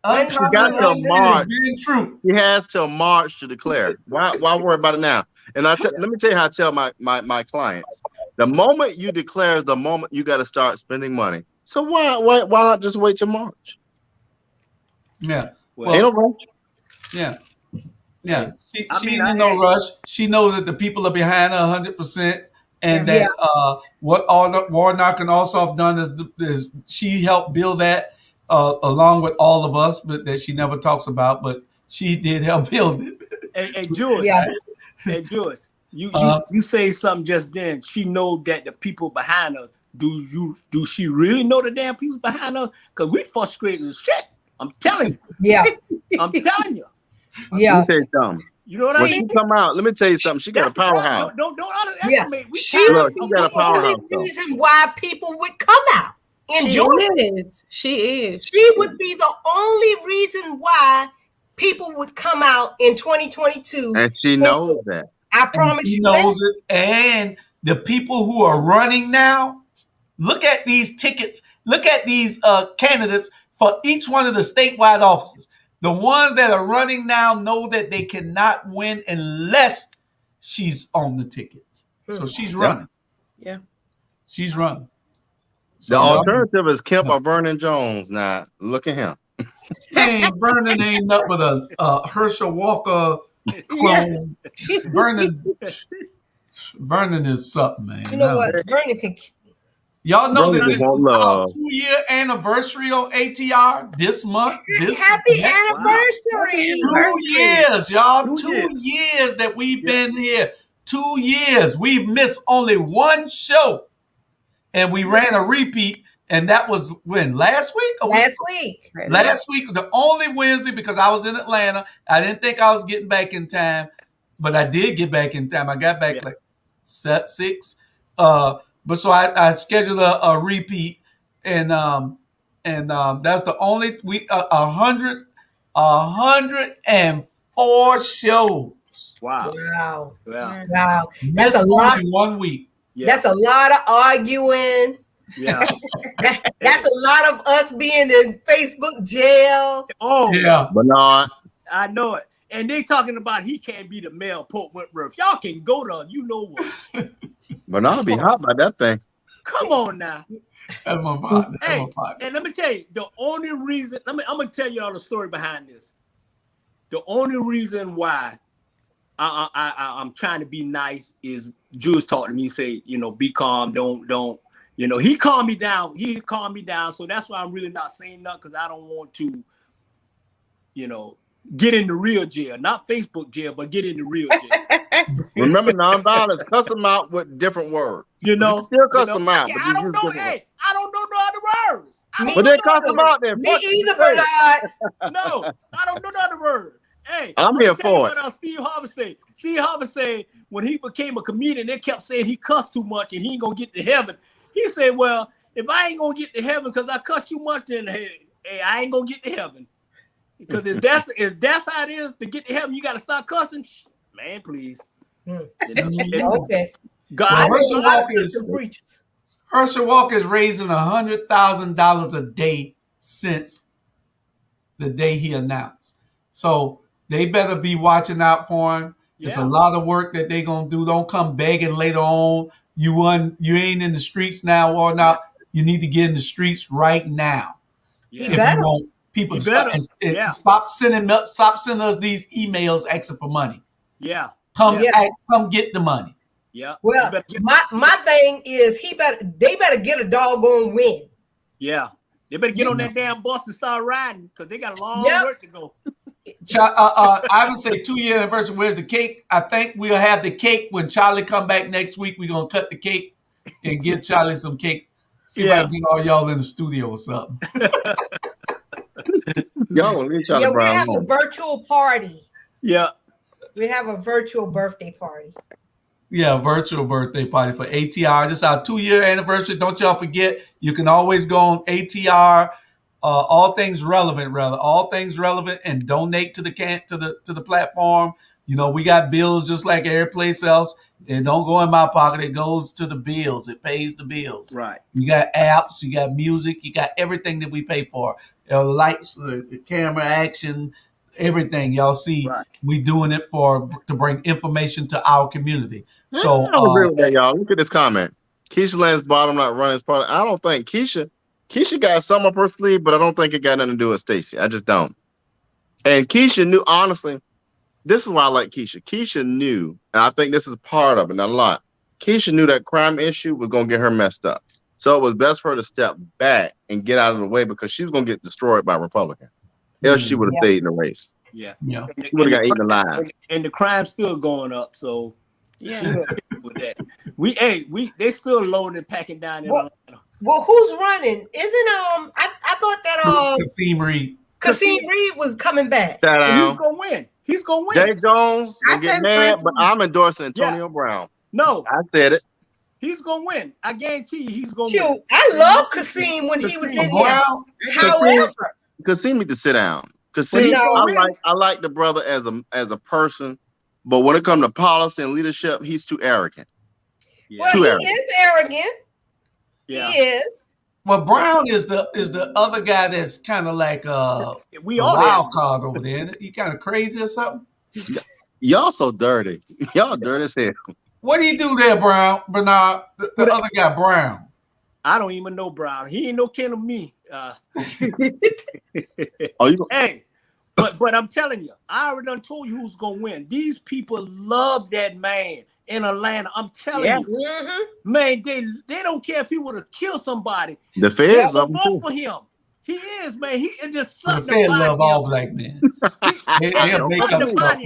She got till March. True. She has till March to declare. Why worry about it now? And let me tell you how I tell my clients. The moment you declare is the moment you got to start spending money. So why not just wait till March? Yeah. Well, ain't no rush. Yeah. Yeah. She ain't in no rush. She knows that the people are behind her 100%. And that what all the Warnock and also have done is she helped build that along with all of us, but that she never talks about, but she did help build it. Hey, George. Hey, George. You say something just then. She know that the people behind her. Do she really know the damn people behind her? Because we frustrated as shit. I'm telling you. Yeah. I'm telling you. Yeah. Let me tell you something. You know what I mean? She come out. Let me tell you something. She got a powerhouse. Don't underestimate. Yeah. She got a powerhouse. The reason why people would come out in Georgia. She is. She would be the only reason why people would come out in 2022. And she knows that. I promise you. She knows it. And the people who are running now, look at these tickets. Look at these candidates for each one of the statewide offices. The ones that are running now know that they cannot win unless she's on the ticket. So she's running. Yeah. She's running. The alternative is Kemp or Vernon Jones. Now, look at him. Hey, Vernon ain't nothing but a Herschel Walker clone. Vernon is something, man. You know what? Vernon can. Y'all know that this is our love. 2-year anniversary on ATR this month. Happy anniversary. 2 years, y'all. 2 years that we've been here. 2 years. We've missed only one show. And we ran a repeat. And that was when? Last week? Last week. Last week, the only Wednesday, because I was in Atlanta. I didn't think I was getting back in time. But I did get back in time. I got back like 6. But so I scheduled a repeat, and that's the only 104 shows. Wow. That's a lot in in 1 week. Yeah. That's a lot of arguing. Yeah. That's a lot of us being in Facebook jail. Oh, Yeah. Bernard. I know it. And they talking about he can't be the mayor of Port Wentworth. Y'all can go to you know what. Bernard be hot by that thing. Come on now. That's my partner. That's Hey, my partner. and let me tell you, the only reason, I'm gonna tell you all the story behind this. The only reason why I'm trying to be nice is Jules taught to me, say, you know, be calm, don't, you know, he calmed me down. So that's why I'm really not saying nothing, because I don't want to, you know, get in the real jail, not Facebook jail, but get in the real jail. Remember, nonviolence, cuss them out with different words. You know, still cuss them out. I but don't use know. different words. Hey, I don't know no other words. But then cuss them out then. Me either, Bernard. No, I don't know no other word. Hey, I'm here for it. What Steve Harvey said. Steve Harvey said when he became a comedian, they kept saying he cussed too much and he ain't gonna get to heaven. He said, well, if I ain't gonna get to heaven because I cussed too much, then hey, I ain't gonna get to heaven. Because if that's how it is to get to heaven, you gotta start cussing. Man, please. You know, Okay. God, Herschel Walker is raising $100,000 a day since the day he announced. So they better be watching out for him. It's a lot of work that they're gonna do. Don't come begging later on. You ain't in the streets now or not. You need to get in the streets right now. Yeah. If you want people to stop sending us these emails asking for money. Yeah. Come get the money. Yeah. Well, my thing is they better get a doggone win. Yeah. They better get on that damn bus and start riding because they got a long work to go. I would say 2-year anniversary. Where's the cake? I think we'll have the cake when Charlie come back next week. We're gonna cut the cake and give Charlie some cake. See if I can get all y'all in the studio or something. Y'all leave Charlie we have a virtual party. Yeah. We have a virtual birthday party. Yeah, virtual birthday party for ATR. This is our 2-year anniversary. Don't y'all forget, you can always go on ATR, all things relevant, and donate to the platform. You know, we got bills just like every place else. It don't go in my pocket. It goes to the bills. It pays the bills. Right. You got apps, you got music, you got everything that we pay for. Lights, the camera, action, everything. Y'all see, we doing it to bring information to our community. So I don't agree with that, y'all. Look at this comment. Keisha Lance bottom not running as part of, I don't think Keisha got some up her sleeve, but I don't think it got nothing to do with Stacey. I just don't. And Keisha knew, honestly, this is why I like Keisha. Keisha knew, and I think this is part of it, not a lot. Keisha knew that crime issue was going to get her messed up. So it was best for her to step back and get out of the way because she was going to get destroyed by Republicans. Else she would have stayed in the race. Yeah. She would have got eaten alive. And the crime's still going up, so with that. They still loading and packing down in Atlanta. Well, who's running? Isn't I thought that Kasim Reed. Kasim Reed was coming back. He's gonna win. He's gonna win. Jay Jones will get mad, but I'm endorsing Antonio Brown. No, I said it. He's gonna win. I guarantee you, he's gonna win. I love Kasim when he was in there. However, Kasim need to sit down. Kasim, I like the brother as a person, but when it comes to policy and leadership, he's too arrogant. Yeah. Well, he is arrogant. Yeah. He is. Well, Brown is the other guy that's kind of like a wild card over there. He kind of crazy or something. Y'all so dirty. Y'all dirty as hell. What do you do there, Brown? Bernard, the other guy, Brown. I don't even know Brown. He ain't no kin of me. Hey, but I'm telling you, I already done told you who's gonna win. These people love that man in Atlanta. I'm telling you, man, they don't care if he would have killed somebody. The feds love vote for him. He is, man. He is just something. The feds love all black men. They'll make up stuff.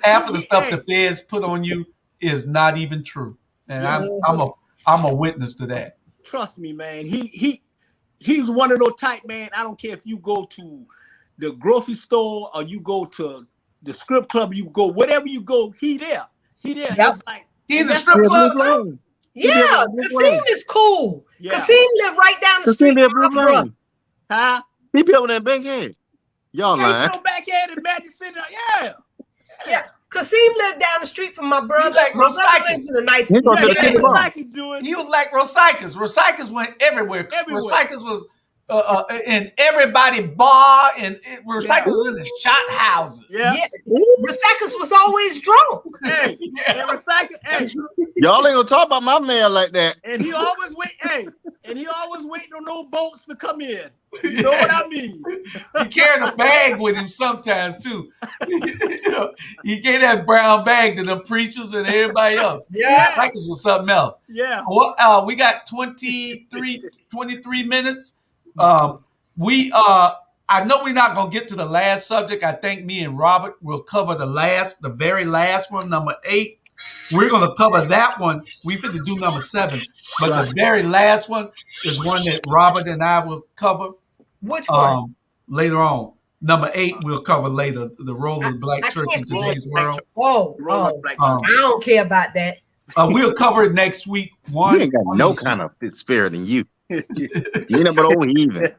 Half of the stuff the feds put on you is not even true, and I'm a witness to that. Trust me, man. He's one of those type, man. I don't care if you go to the grocery store or you go to the strip club, you go wherever you go, he there. Yep. Like, he in the strip club too. Yeah, Kasim is cool. Yeah. Kasim live right down the street from my brother. Huh? He be over there in Bankhead. Y'all lying. He Bankhead in Magic City. Yeah. Kasim lived down the street from my brother. like My brother Rosicus. lives in a nice. He gonna Yeah, do the kid bomb. He was like Rosicus. Rosicus went everywhere. Rosicus was in everybody bar, and Rosicus was in the shot houses. Yeah. Rosicus was always drunk. Hey, and Rosicus, hey, Y'all ain't gonna talk about my man like that. and he always waiting on no boats to come in. You know what I mean? He carried a bag with him sometimes too. He gave that brown bag to the preachers and everybody else. Yeah. Rosicus was something else. Yeah. Well, we got 23 minutes. I know we're not gonna get to the last subject. I think me and Robert will cover the very last one, number 8. We're gonna cover that one. We finna do number 7, but the very last one is one that Robert and I will cover. Which one? Later on. Number 8 we'll cover later. The role of the black church in today's world. I don't care about that. We'll cover it next week. You ain't got no kind of spirit in you. You ain't but old heathen.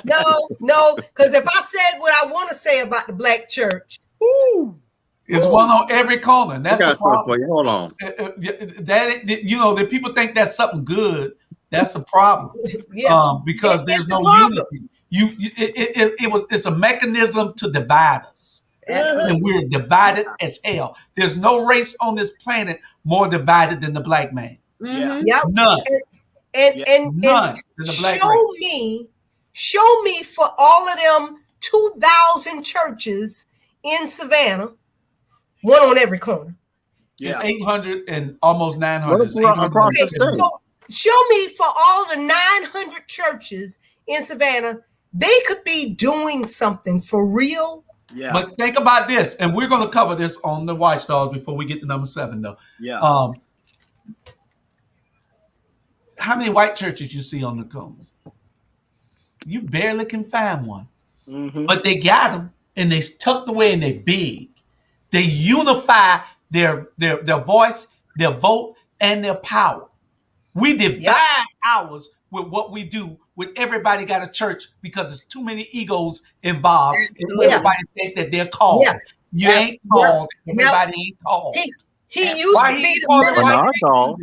No, because if I said what I want to say about the black church, it's one on every corner. And that's the problem. Hold on. That people think that's something good. That's the problem. Because there's no unity. It's a mechanism to divide us. And we're divided as hell. There's no race on this planet more divided than the black man. Mm-hmm. Yep. None. And None than the black race. Show me for all of them 2,000 churches in Savannah, one on every corner. It's 800 and almost 900. So show me for all the 900 churches in Savannah, they could be doing something for real. Yeah. But think about this, and we're going to cover this on the Watchdogs before we get to number 7, though. Yeah. How many white churches you see on the corners? You barely can find one. Mm-hmm. But they got them, and they tucked away, and they big. They unify their voice, their vote, and their power. We divide ours with what we do with everybody got a church because there's too many egos involved, and everybody think that they're called. Yeah. You ain't called. Everybody ain't called. He used to be the minister.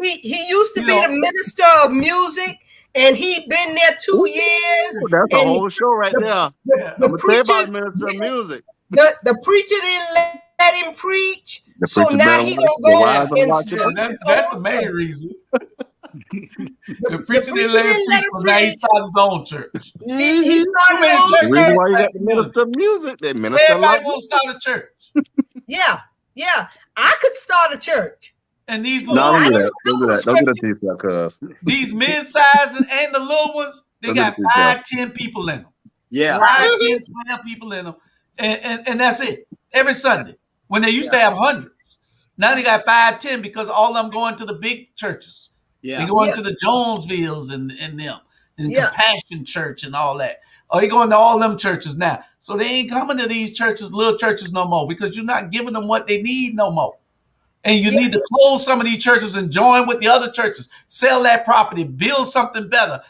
He used to be the minister of music. And he been there 2 years. That's a whole show right there. The preacher, minister of music. The preacher didn't let him preach. So now he gonna go and that's the main reason. The preacher didn't let him preach, so now he started his own church. He started his own church. The reason why you got the minister of music, they minister. Everybody wants to start a church. Yeah. I could start a church. And these don't do that. These mid-size and the little ones, they got 5, 10 people in them. Yeah. 5, 10, 12 people in them. And that's it. Every Sunday. When they used to have hundreds. Now they got 5, 10 because all of them going to the big churches. Yeah. They going to the Jonesvilles and them. And Compassion Church and all that. Or they going to all them churches now. So they ain't coming to these churches, little churches no more because you're not giving them what they need no more. And you need to close some of these churches and join with the other churches. Sell that property. Build something better.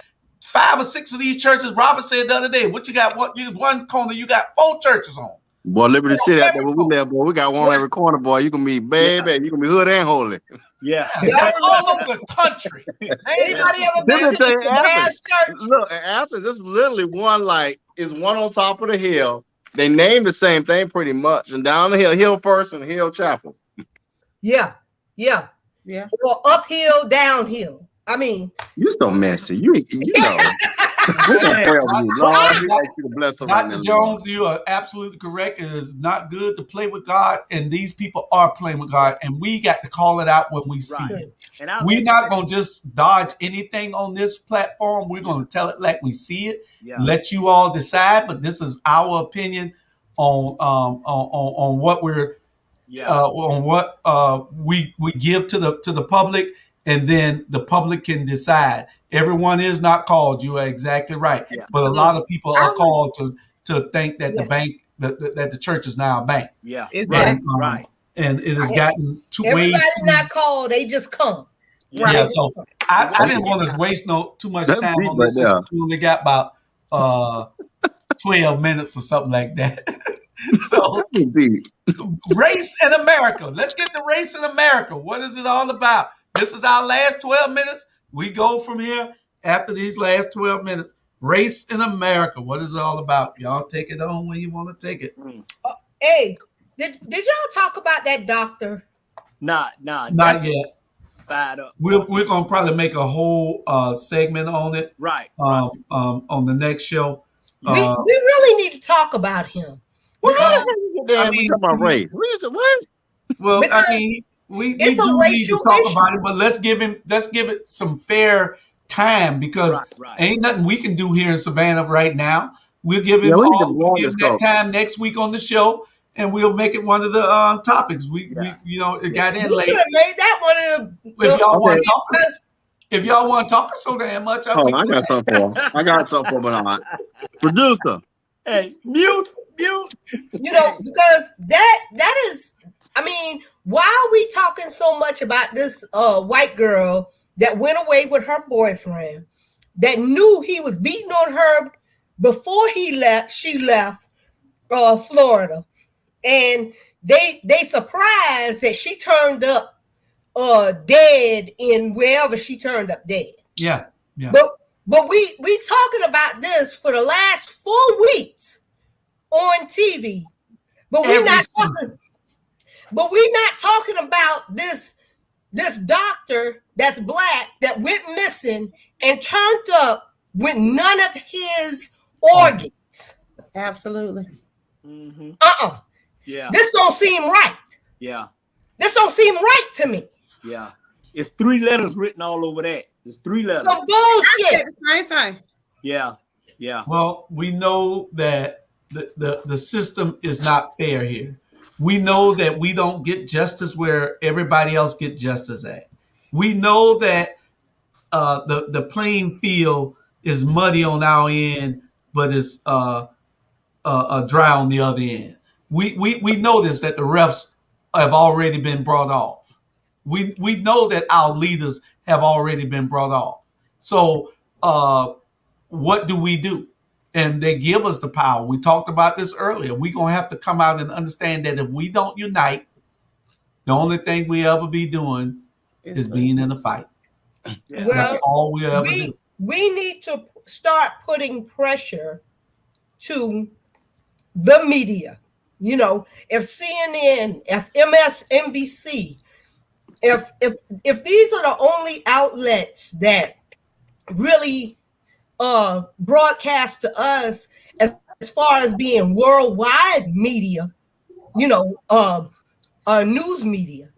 5 or 6 of these churches, Robert said the other day, what you got? One corner, you got 4 churches on. Boy, Liberty City out there where we live, boy. We got one on every corner, boy. You can be baby. You can be hood and holy. Yeah. That's all over the country. Anybody ever been to the last church? Look, Athens, this is literally is one on top of the hill. They named the same thing pretty much. And down the hill First and Hill Chapel. Yeah. Or uphill, downhill. I mean, you're so messy. You know. Dr. Jones, you are absolutely correct. It is not good to play with God, and these people are playing with God, and we got to call it out when we see it. We're not going to just dodge anything on this platform. We're going to tell it like we see it. Let you all decide, but this is our opinion on what we're. On what we give to the public, and then the public can decide. Everyone is not called. You are exactly right, but a lot of people are called to think that the bank that the church is now a bank. Yeah, right. And it has gotten two ways. Everybody not called; they just come. Yeah. So I didn't want to waste too much time on this. We only got about 12 minutes or something like that. So Indeed. race in America. Let's get to race in America. What is it all about? This is our last 12 minutes. We go from here after these last 12 minutes. Race in America. What is it all about? Y'all take it on when you want to take it. Hey, did y'all talk about that doctor? Not yet. Fired up. We're gonna probably make a whole segment on it. Right. On the next show. We really need to talk about him. Well, how the Because- hell you get there? We talking about race. What? Well, Because I mean, we it's a do need to racial talk issue. about it, but let's give it some fair time because Right. ain't nothing we can do here in Savannah right now. We'll give him Yeah, we need to we'll blow give him this that up. time next week on the show, and we'll make it one of the topics. We it got in You late. should have made that one of the. If y'all want Okay. to talk, if y'all want to talk so damn much, Oh, I got something for him. Bernard. Producer. Hey, mute. Because that is, I mean, why are we talking so much about this white girl that went away with her boyfriend that knew he was beating on her before she left Florida, and they surprised that she turned up dead in wherever she turned up dead. Yeah. But we talking about this for the last 4 weeks on TV, but we're not talking about this doctor that's black that went missing and turned up with none of his organs. Absolutely. Mm-hmm. Yeah. This don't seem right. Yeah. This don't seem right to me. Yeah. It's 3 letters written all over that. It's 3 letters. Some bullshit. The same thing. Yeah. Well, we know that the system is not fair here. We know that we don't get justice where everybody else get justice at. We know that the playing field is muddy on our end, but it's dry on the other end. We know this, that the refs have already been brought off. We know that our leaders have already been brought off. So what do? And they give us the power. We talked about this earlier. We're going to have to come out and understand that if we don't unite, the only thing we ever be doing is being in a fight. Yeah. Well, That's all we ever do. We need to start putting pressure to the media. You know, if CNN, if MSNBC, if these are the only outlets that really broadcast to us as far as being worldwide media, news media,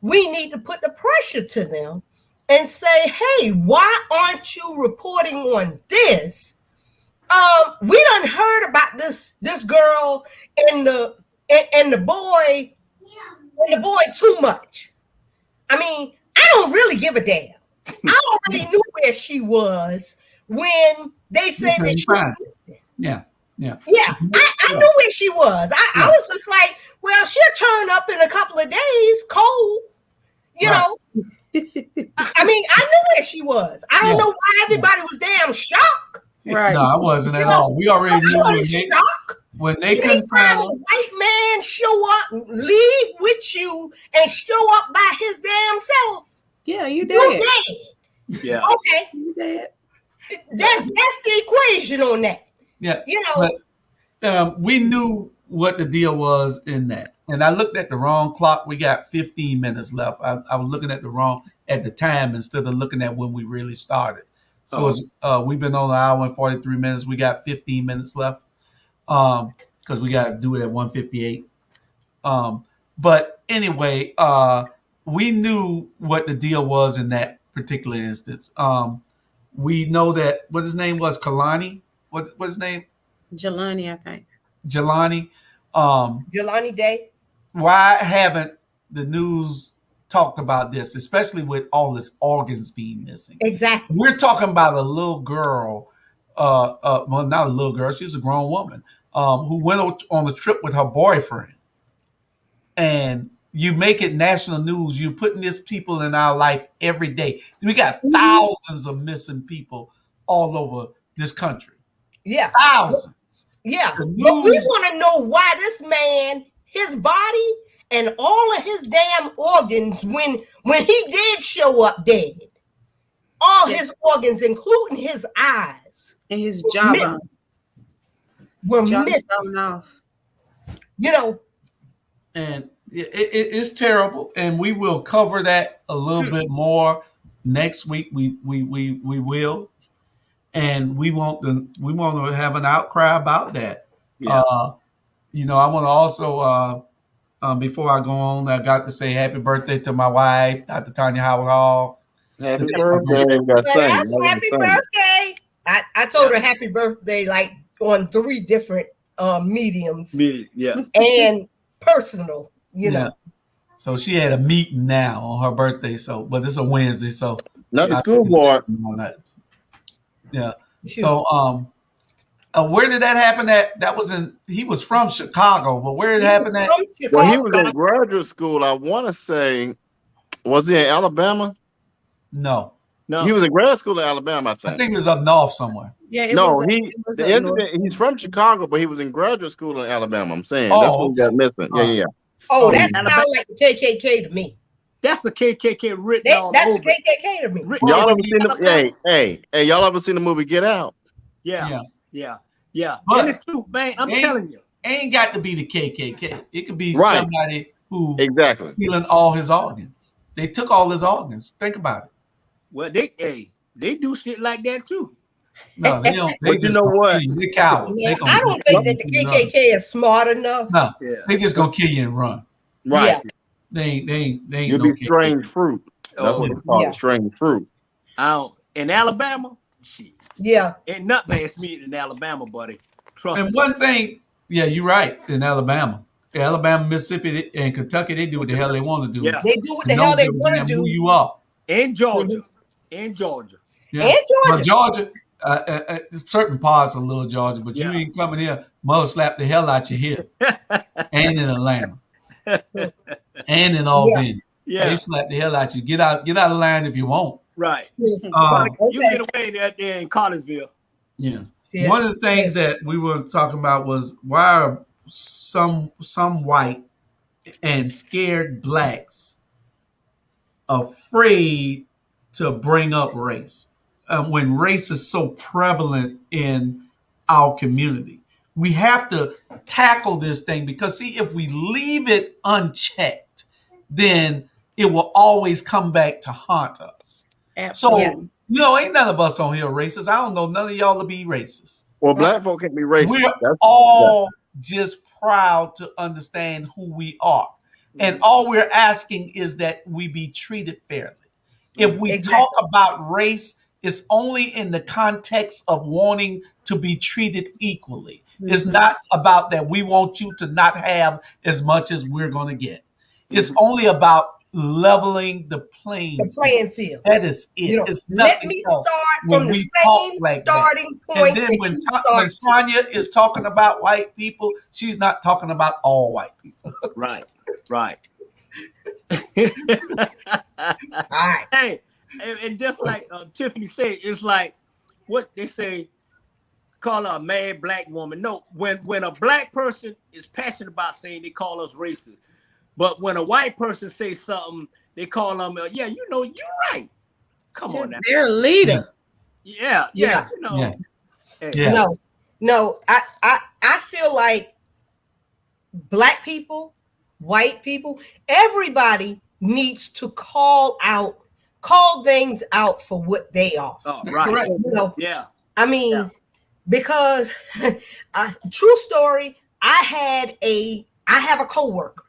we need to put the pressure to them and say, hey, why aren't you reporting on this? We done heard about this girl and the boy too much. I mean, I don't really give a damn. I already knew where she was when they said that she was missing. Yeah. I knew where she was. I was just like, well, she'll turn up in a couple of days, cold. You know. I mean, I knew where she was. I don't know why everybody was damn shocked. Right. No, I wasn't at all. We already knew when they couldn't find a white man show up, leave with you, and show up by his damn self. Yeah, you You did. dead. Yeah. Okay. You did. That's the equation on that. Yeah. You know. But we knew what the deal was in that. And I looked at the wrong clock. We got 15 minutes left. I was looking at the time instead of looking at when we really started. So we've been on an hour and 43 minutes. We got 15 minutes left because we got to do it at 1:58. But anyway, we knew what the deal was in that particular instance. We know that what his name was, Kalani. What's his name? Jelani, I think. Jelani. Jelani Day. Why haven't the news talked about this, especially with all his organs being missing? Exactly. We're talking about a little girl, well, not a little girl, she's a grown woman, who went on a trip with her boyfriend. And you make it national news. You're putting these people in our life every day. We got thousands of missing people all over this country. Yeah. Thousands. Yeah, The but we news- want to know why this man, his body and all of his damn organs, when he did show up dead, all his organs, including his eyes, And his were jawbone. missing. Falling off. You know, and it's terrible, and we will cover that a little bit more next week. We will, and we want to have an outcry about that. Yeah. You know, I want to also before I go on, I got to say happy birthday to my wife, Dr. Tanya Howard Hall. Happy Today's her birthday. We got yes, sing. happy birthday. I told her happy birthday like on 3 different mediums Yeah. and personal, you know. So she had a meeting now on her birthday. So, but it's a Wednesday, so Not the I school took board. on that. Yeah. Shoot. So, where did that happen? That was he was from Chicago, but where did it happen at? From Well, he Chicago. was in graduate school. I want to say, was he in Alabama? No, No. He was in grad school in Alabama, I think. I think it was up north somewhere. Yeah, The incident, he's from Chicago, but he was in graduate school in Alabama. I'm saying Oh, that's what we got missing. Yeah. Oh, that Alabama. sounds like the KKK to me. That's the KKK written all That's over. the KKK to me. Written Y'all all ever over seen the Alabama. hey, y'all ever seen the movie Get Out? Yeah. But And it's true, man. I'm telling you. Ain't got to be the KKK. It could be Right. somebody who Exactly. stealing all his organs. They took all his organs. Think about it. Well, they do shit like that too. No, they don't. They But you just know gonna what? kill you. They cowards. Yeah, They gonna I don't think that the KKK is smart enough. No, Yeah. they just gonna kill you and run. Right. Yeah. They ain't You'll no be strange fruit. That's Oh, what they call yeah. it, strange fruit. In Alabama, shit. Yeah. Ain't nothing past me in Alabama, buddy. Trust And me. one thing, yeah, you're right. In Alabama, Mississippi, and Kentucky, they do what the hell they want to do. Yeah. They do what the No hell they give a want to damn do. who you are. In Georgia. In Georgia. Yeah. And But Georgia. Georgia, certain parts of little Georgia, but Yeah. you ain't coming here. Mother slap the hell out you here, and in Atlanta, and in Albany. Yeah. They slap the hell out you. Get out of line if you want. Right. Um, You get away there in Collinsville. yeah. Yeah. One of the things that we were talking about was why are some white and scared blacks afraid to bring up race when race is so prevalent in our community. We have to tackle this thing because, see, if we leave it unchecked, then it will always come back to haunt us. So, Absolutely. ain't none of us on here racist. I don't know none of y'all to be racist. Well, black folk can be racist. We're all just proud to understand who we are. And all we're asking is that we be treated fairly. If we talk about race, it's only in the context of wanting to be treated equally. It's not about that we want you to not have as much as we're going to get. It's only about leveling the playing field. That is it. You know, It's let nothing me else start when from the we talk same like that. starting And point then that when you started. Sonia is talking about white people, she's not talking about all white people. Right. All right. Hey, and just like Tiffany said, it's like what they say, call her a mad black woman. No, when a black person is passionate about saying, they call us racist. But when a white person says something, they call them, you're right. Come on now. They're a leader. Yeah. Yeah. Hey, Yeah. No, I feel like black people, white people, everybody needs to call things out for what they are. Oh, That's right. correct. Yeah. I mean, because true story, I have a coworker,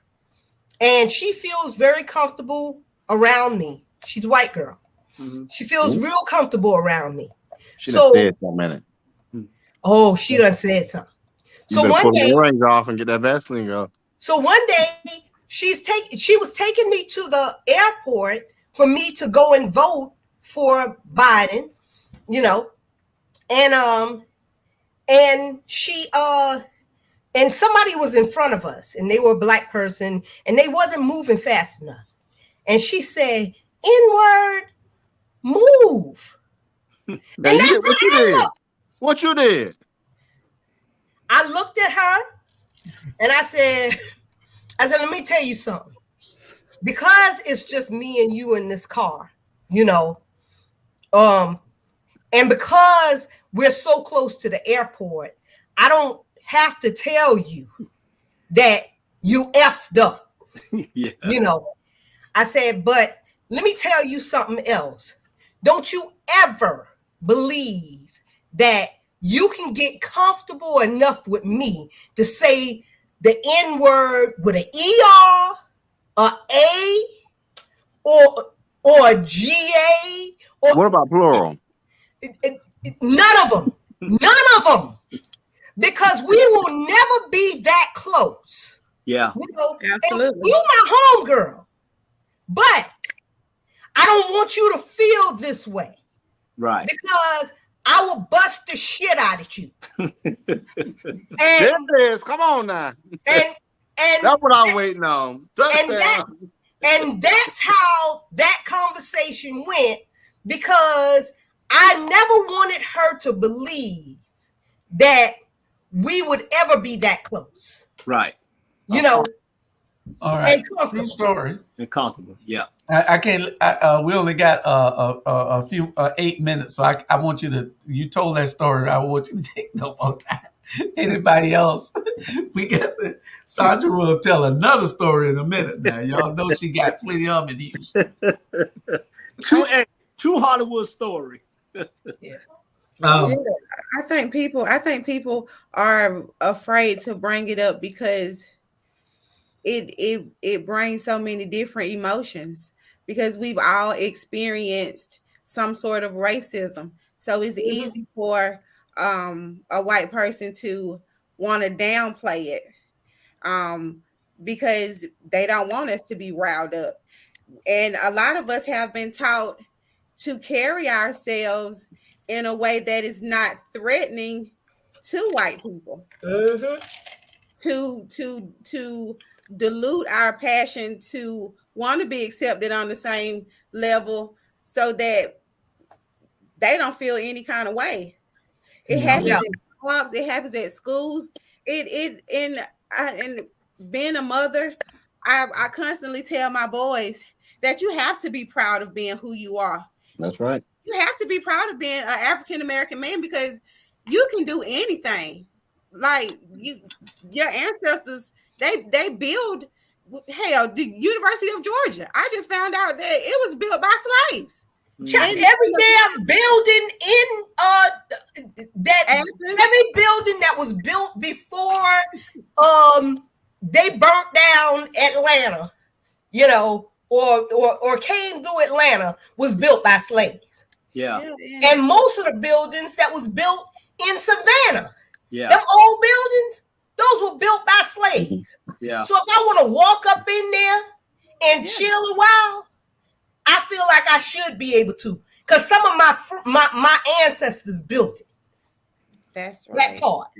and she feels very comfortable around me. She's a white girl. Mm-hmm. She feels real comfortable around me. She done said for a minute. Oh, she done said something. You So better one pull day, the rings off and get that Vaseline off. So one day she was taking me to the airport for me to go and vote for Biden, and she and somebody was in front of us, and they were a black person, and they wasn't moving fast enough. And she said, "N-word, move." Now, what you did? I looked at her and I said, let me tell you something. Because it's just me and you in this car, and because we're so close to the airport, I don't have to tell you that you effed up. Yeah. I said, but let me tell you something else. Don't you ever believe that you can get comfortable enough with me to say the N-word with an ER, a A, or a GA, or What about plural? none of them. None of them. Because we will never be that close. Yeah. Absolutely. And you my homegirl. But I don't want you to feel this way. Right. Because I will bust the shit out of you. There it is. Come on now. And That's what I'm waiting on. And that's how that conversation went, because I never wanted her to believe that we would ever be that close. Right. All right. And comfortable. True story. And comfortable. Yeah. I can't. We only got a few 8 minutes, so I want you to. You told that story. I want you to take no more time. Anybody else? We got Sandra will tell another story in a minute. Now y'all know she got plenty of it used. True Hollywood story. Yeah. I think people are afraid to bring it up because it brings so many different emotions, because we've all experienced some sort of racism. So it's easy for a white person to want to downplay it because they don't want us to be riled up. And a lot of us have been taught to carry ourselves in a way that is not threatening to white people. To dilute our passion to want to be accepted on the same level so that they don't feel any kind of way. It happens in clubs, it happens at schools. And being a mother, I constantly tell my boys that you have to be proud of being who you are. That's right. You have to be proud of being an African American man, because you can do anything. Like your ancestors, they build. Hell, the University of Georgia. I just found out that it was built by slaves. Every damn building every building that was built before they burnt down Atlanta, or came through Atlanta, was built by slaves. Yeah. And most of the buildings that was built in Savannah, Yeah. them old buildings, those were built by slaves. Yeah. So if I want to walk up in there and chill a while, I feel like I should be able to, because some of my ancestors built it. That's right. That part.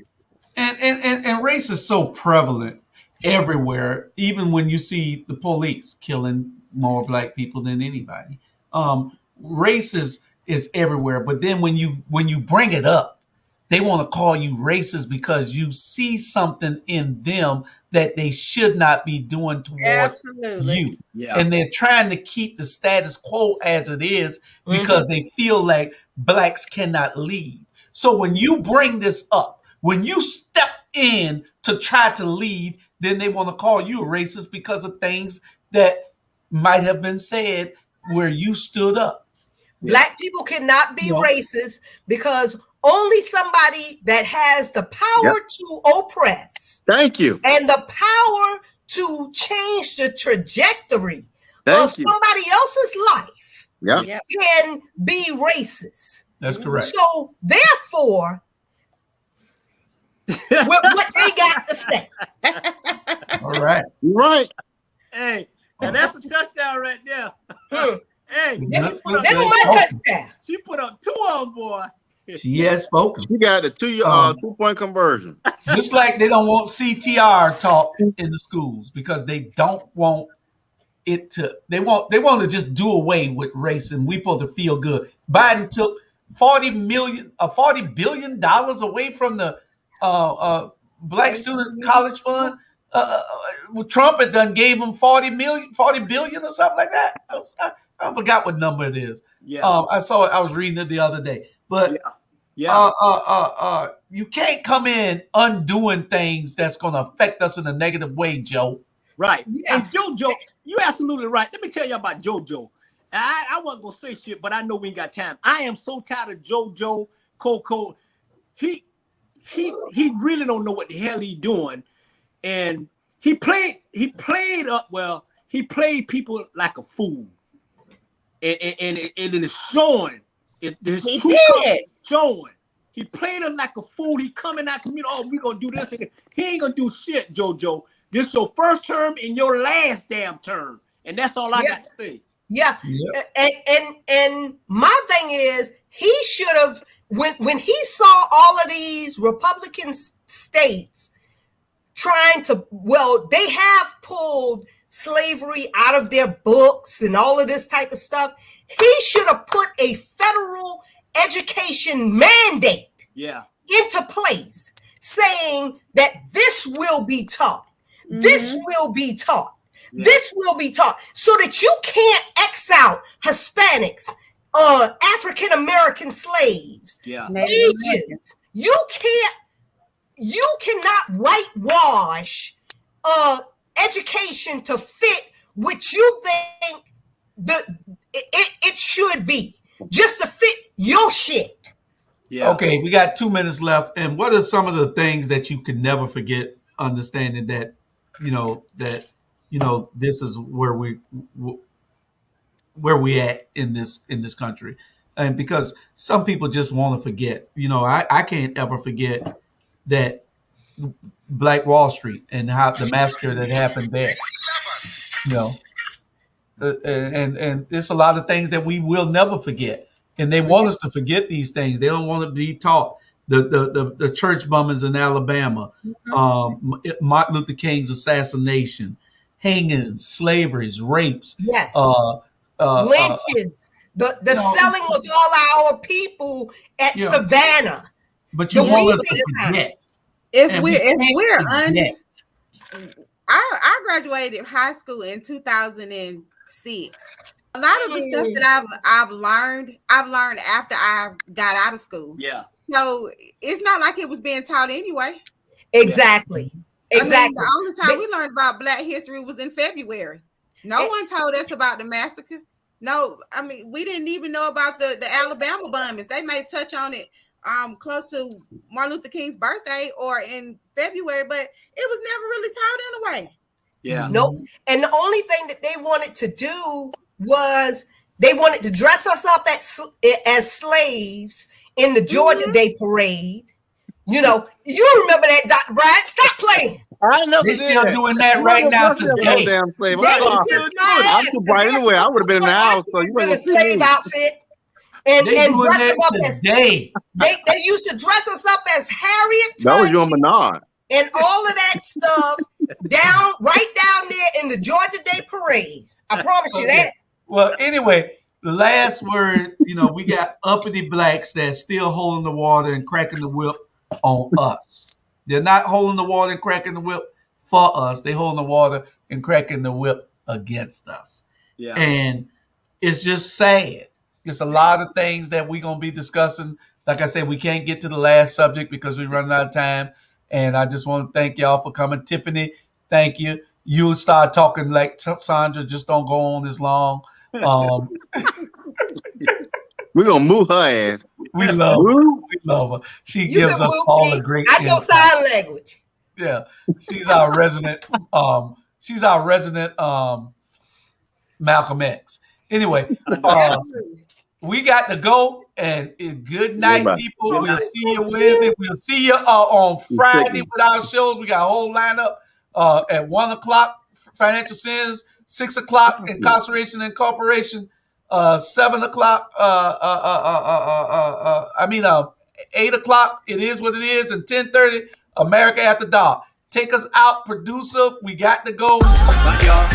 And race is so prevalent everywhere, even when you see the police killing more black people than anybody. Race is everywhere, but then when you bring it up, they want to call you racist because you see something in them that they should not be doing towards you. Yeah. And they're trying to keep the status quo as it is because they feel like blacks cannot lead. So when you bring this up, when you step in to try to lead, then they want to call you a racist because of things that might have been said where you stood up. Black people cannot be racist because only somebody that has the power to oppress. Thank you. And the power to change the trajectory of somebody else's life can be racist. That's correct. So therefore, what they got to say. All right. You're right. Hey, and that's a touchdown right there. Hey, That was my touchdown. she put up 2 on, boy. She has spoken. You got a 2-point conversion. Just like they don't want CTR taught in the schools because they don't want it to. They want to just do away with race and we supposed to feel good. Biden took $40 billion away from the Black Student College Fund. Trump had done gave them 40 billion or something like that. I forgot what number it is. Yeah. I saw it. I was reading it the other day. But you can't come in undoing things that's going to affect us in a negative way, Joe. Right. Yeah. And JoJo, you're absolutely right. Let me tell you about JoJo. I wasn't going to say shit, but I know we ain't got time. I am so tired of JoJo, Coco. He really don't know what the hell he's doing. And he played people like a fool. And it is showing. He did. Showing. He played him like a fool. He coming out community. Oh, we gonna do this. And he ain't gonna do shit, JoJo. This your first term and your last damn term. And that's all I got to say. Yeah. And my thing is, he should have, when he saw all of these Republican states trying to, they have pulled slavery out of their books and all of this type of stuff. He should have put a federal education mandate into place saying that this will be taught. Mm-hmm. This will be taught. Yeah. This will be taught so that you can't X out Hispanics, African American slaves, Asians. You cannot whitewash education to fit what you think it should be, just to fit your shit. Yeah. Okay, we got 2 minutes left. And what are some of the things that you could never forget, understanding that, this is where we at in this country? And because some people just want to forget, I can't ever forget that Black Wall Street and how the massacre that happened there, and it's a lot of things that we will never forget. And they want us to forget these things. They don't want to be taught. The church bombings in Alabama, Martin Luther King's assassination, hangings, slaveries, rapes, lynchings, the selling of all our people at Savannah. But you want us to forget. If we're honest, I graduated high school in 2006. A lot of the stuff that I've learned after I got out of school. Yeah. So it's not like it was being taught anyway. Exactly. Exactly. I mean, the only time we learned about Black history was in February. No one told us about the massacre. No, I mean, we didn't even know about the Alabama bombings. They may touch on it close to Martin Luther King's birthday or in February, but it was never really taught in a way. Yeah. Nope. And the only thing that they wanted to do was they wanted to dress us up as slaves in the Georgia Day parade. You remember that, Dr. Brian? Stop playing. They're still doing that right now today. I'm too bright anyway. I would have been in the house. So you in a slave outfit and dress them up as they used to dress us up as Harriet Tubman. That was your Menard. And all of that stuff right down there in the Georgia Day parade. I promise you that. Well, anyway, the last word, we got uppity blacks that's still holding the water and cracking the whip on us. They're not holding the water and cracking the whip for us. They're holding the water and cracking the whip against us. Yeah. And it's just sad. It's a lot of things that we're going to be discussing. Like I said, we can't get to the last subject because we're running out of time. And I just want to thank y'all for coming. Tiffany, thank you. You start talking like Sandra, just don't go on this long. We're going to move her ass. We love her. We love her. She gives us all the great I know sign language. Yeah. She's our resident Malcolm X. Anyway, we got to go, and good night, people. We'll see you Wednesday. We'll see you on Friday with our shows. We got a whole lineup at 1:00, Financial Sins, 6:00, Incarceration and Corporation, 7:00. 8:00. It is what it is, and 10:30. America After Dark. Take us out, producer. We got to go. Bye, y'all.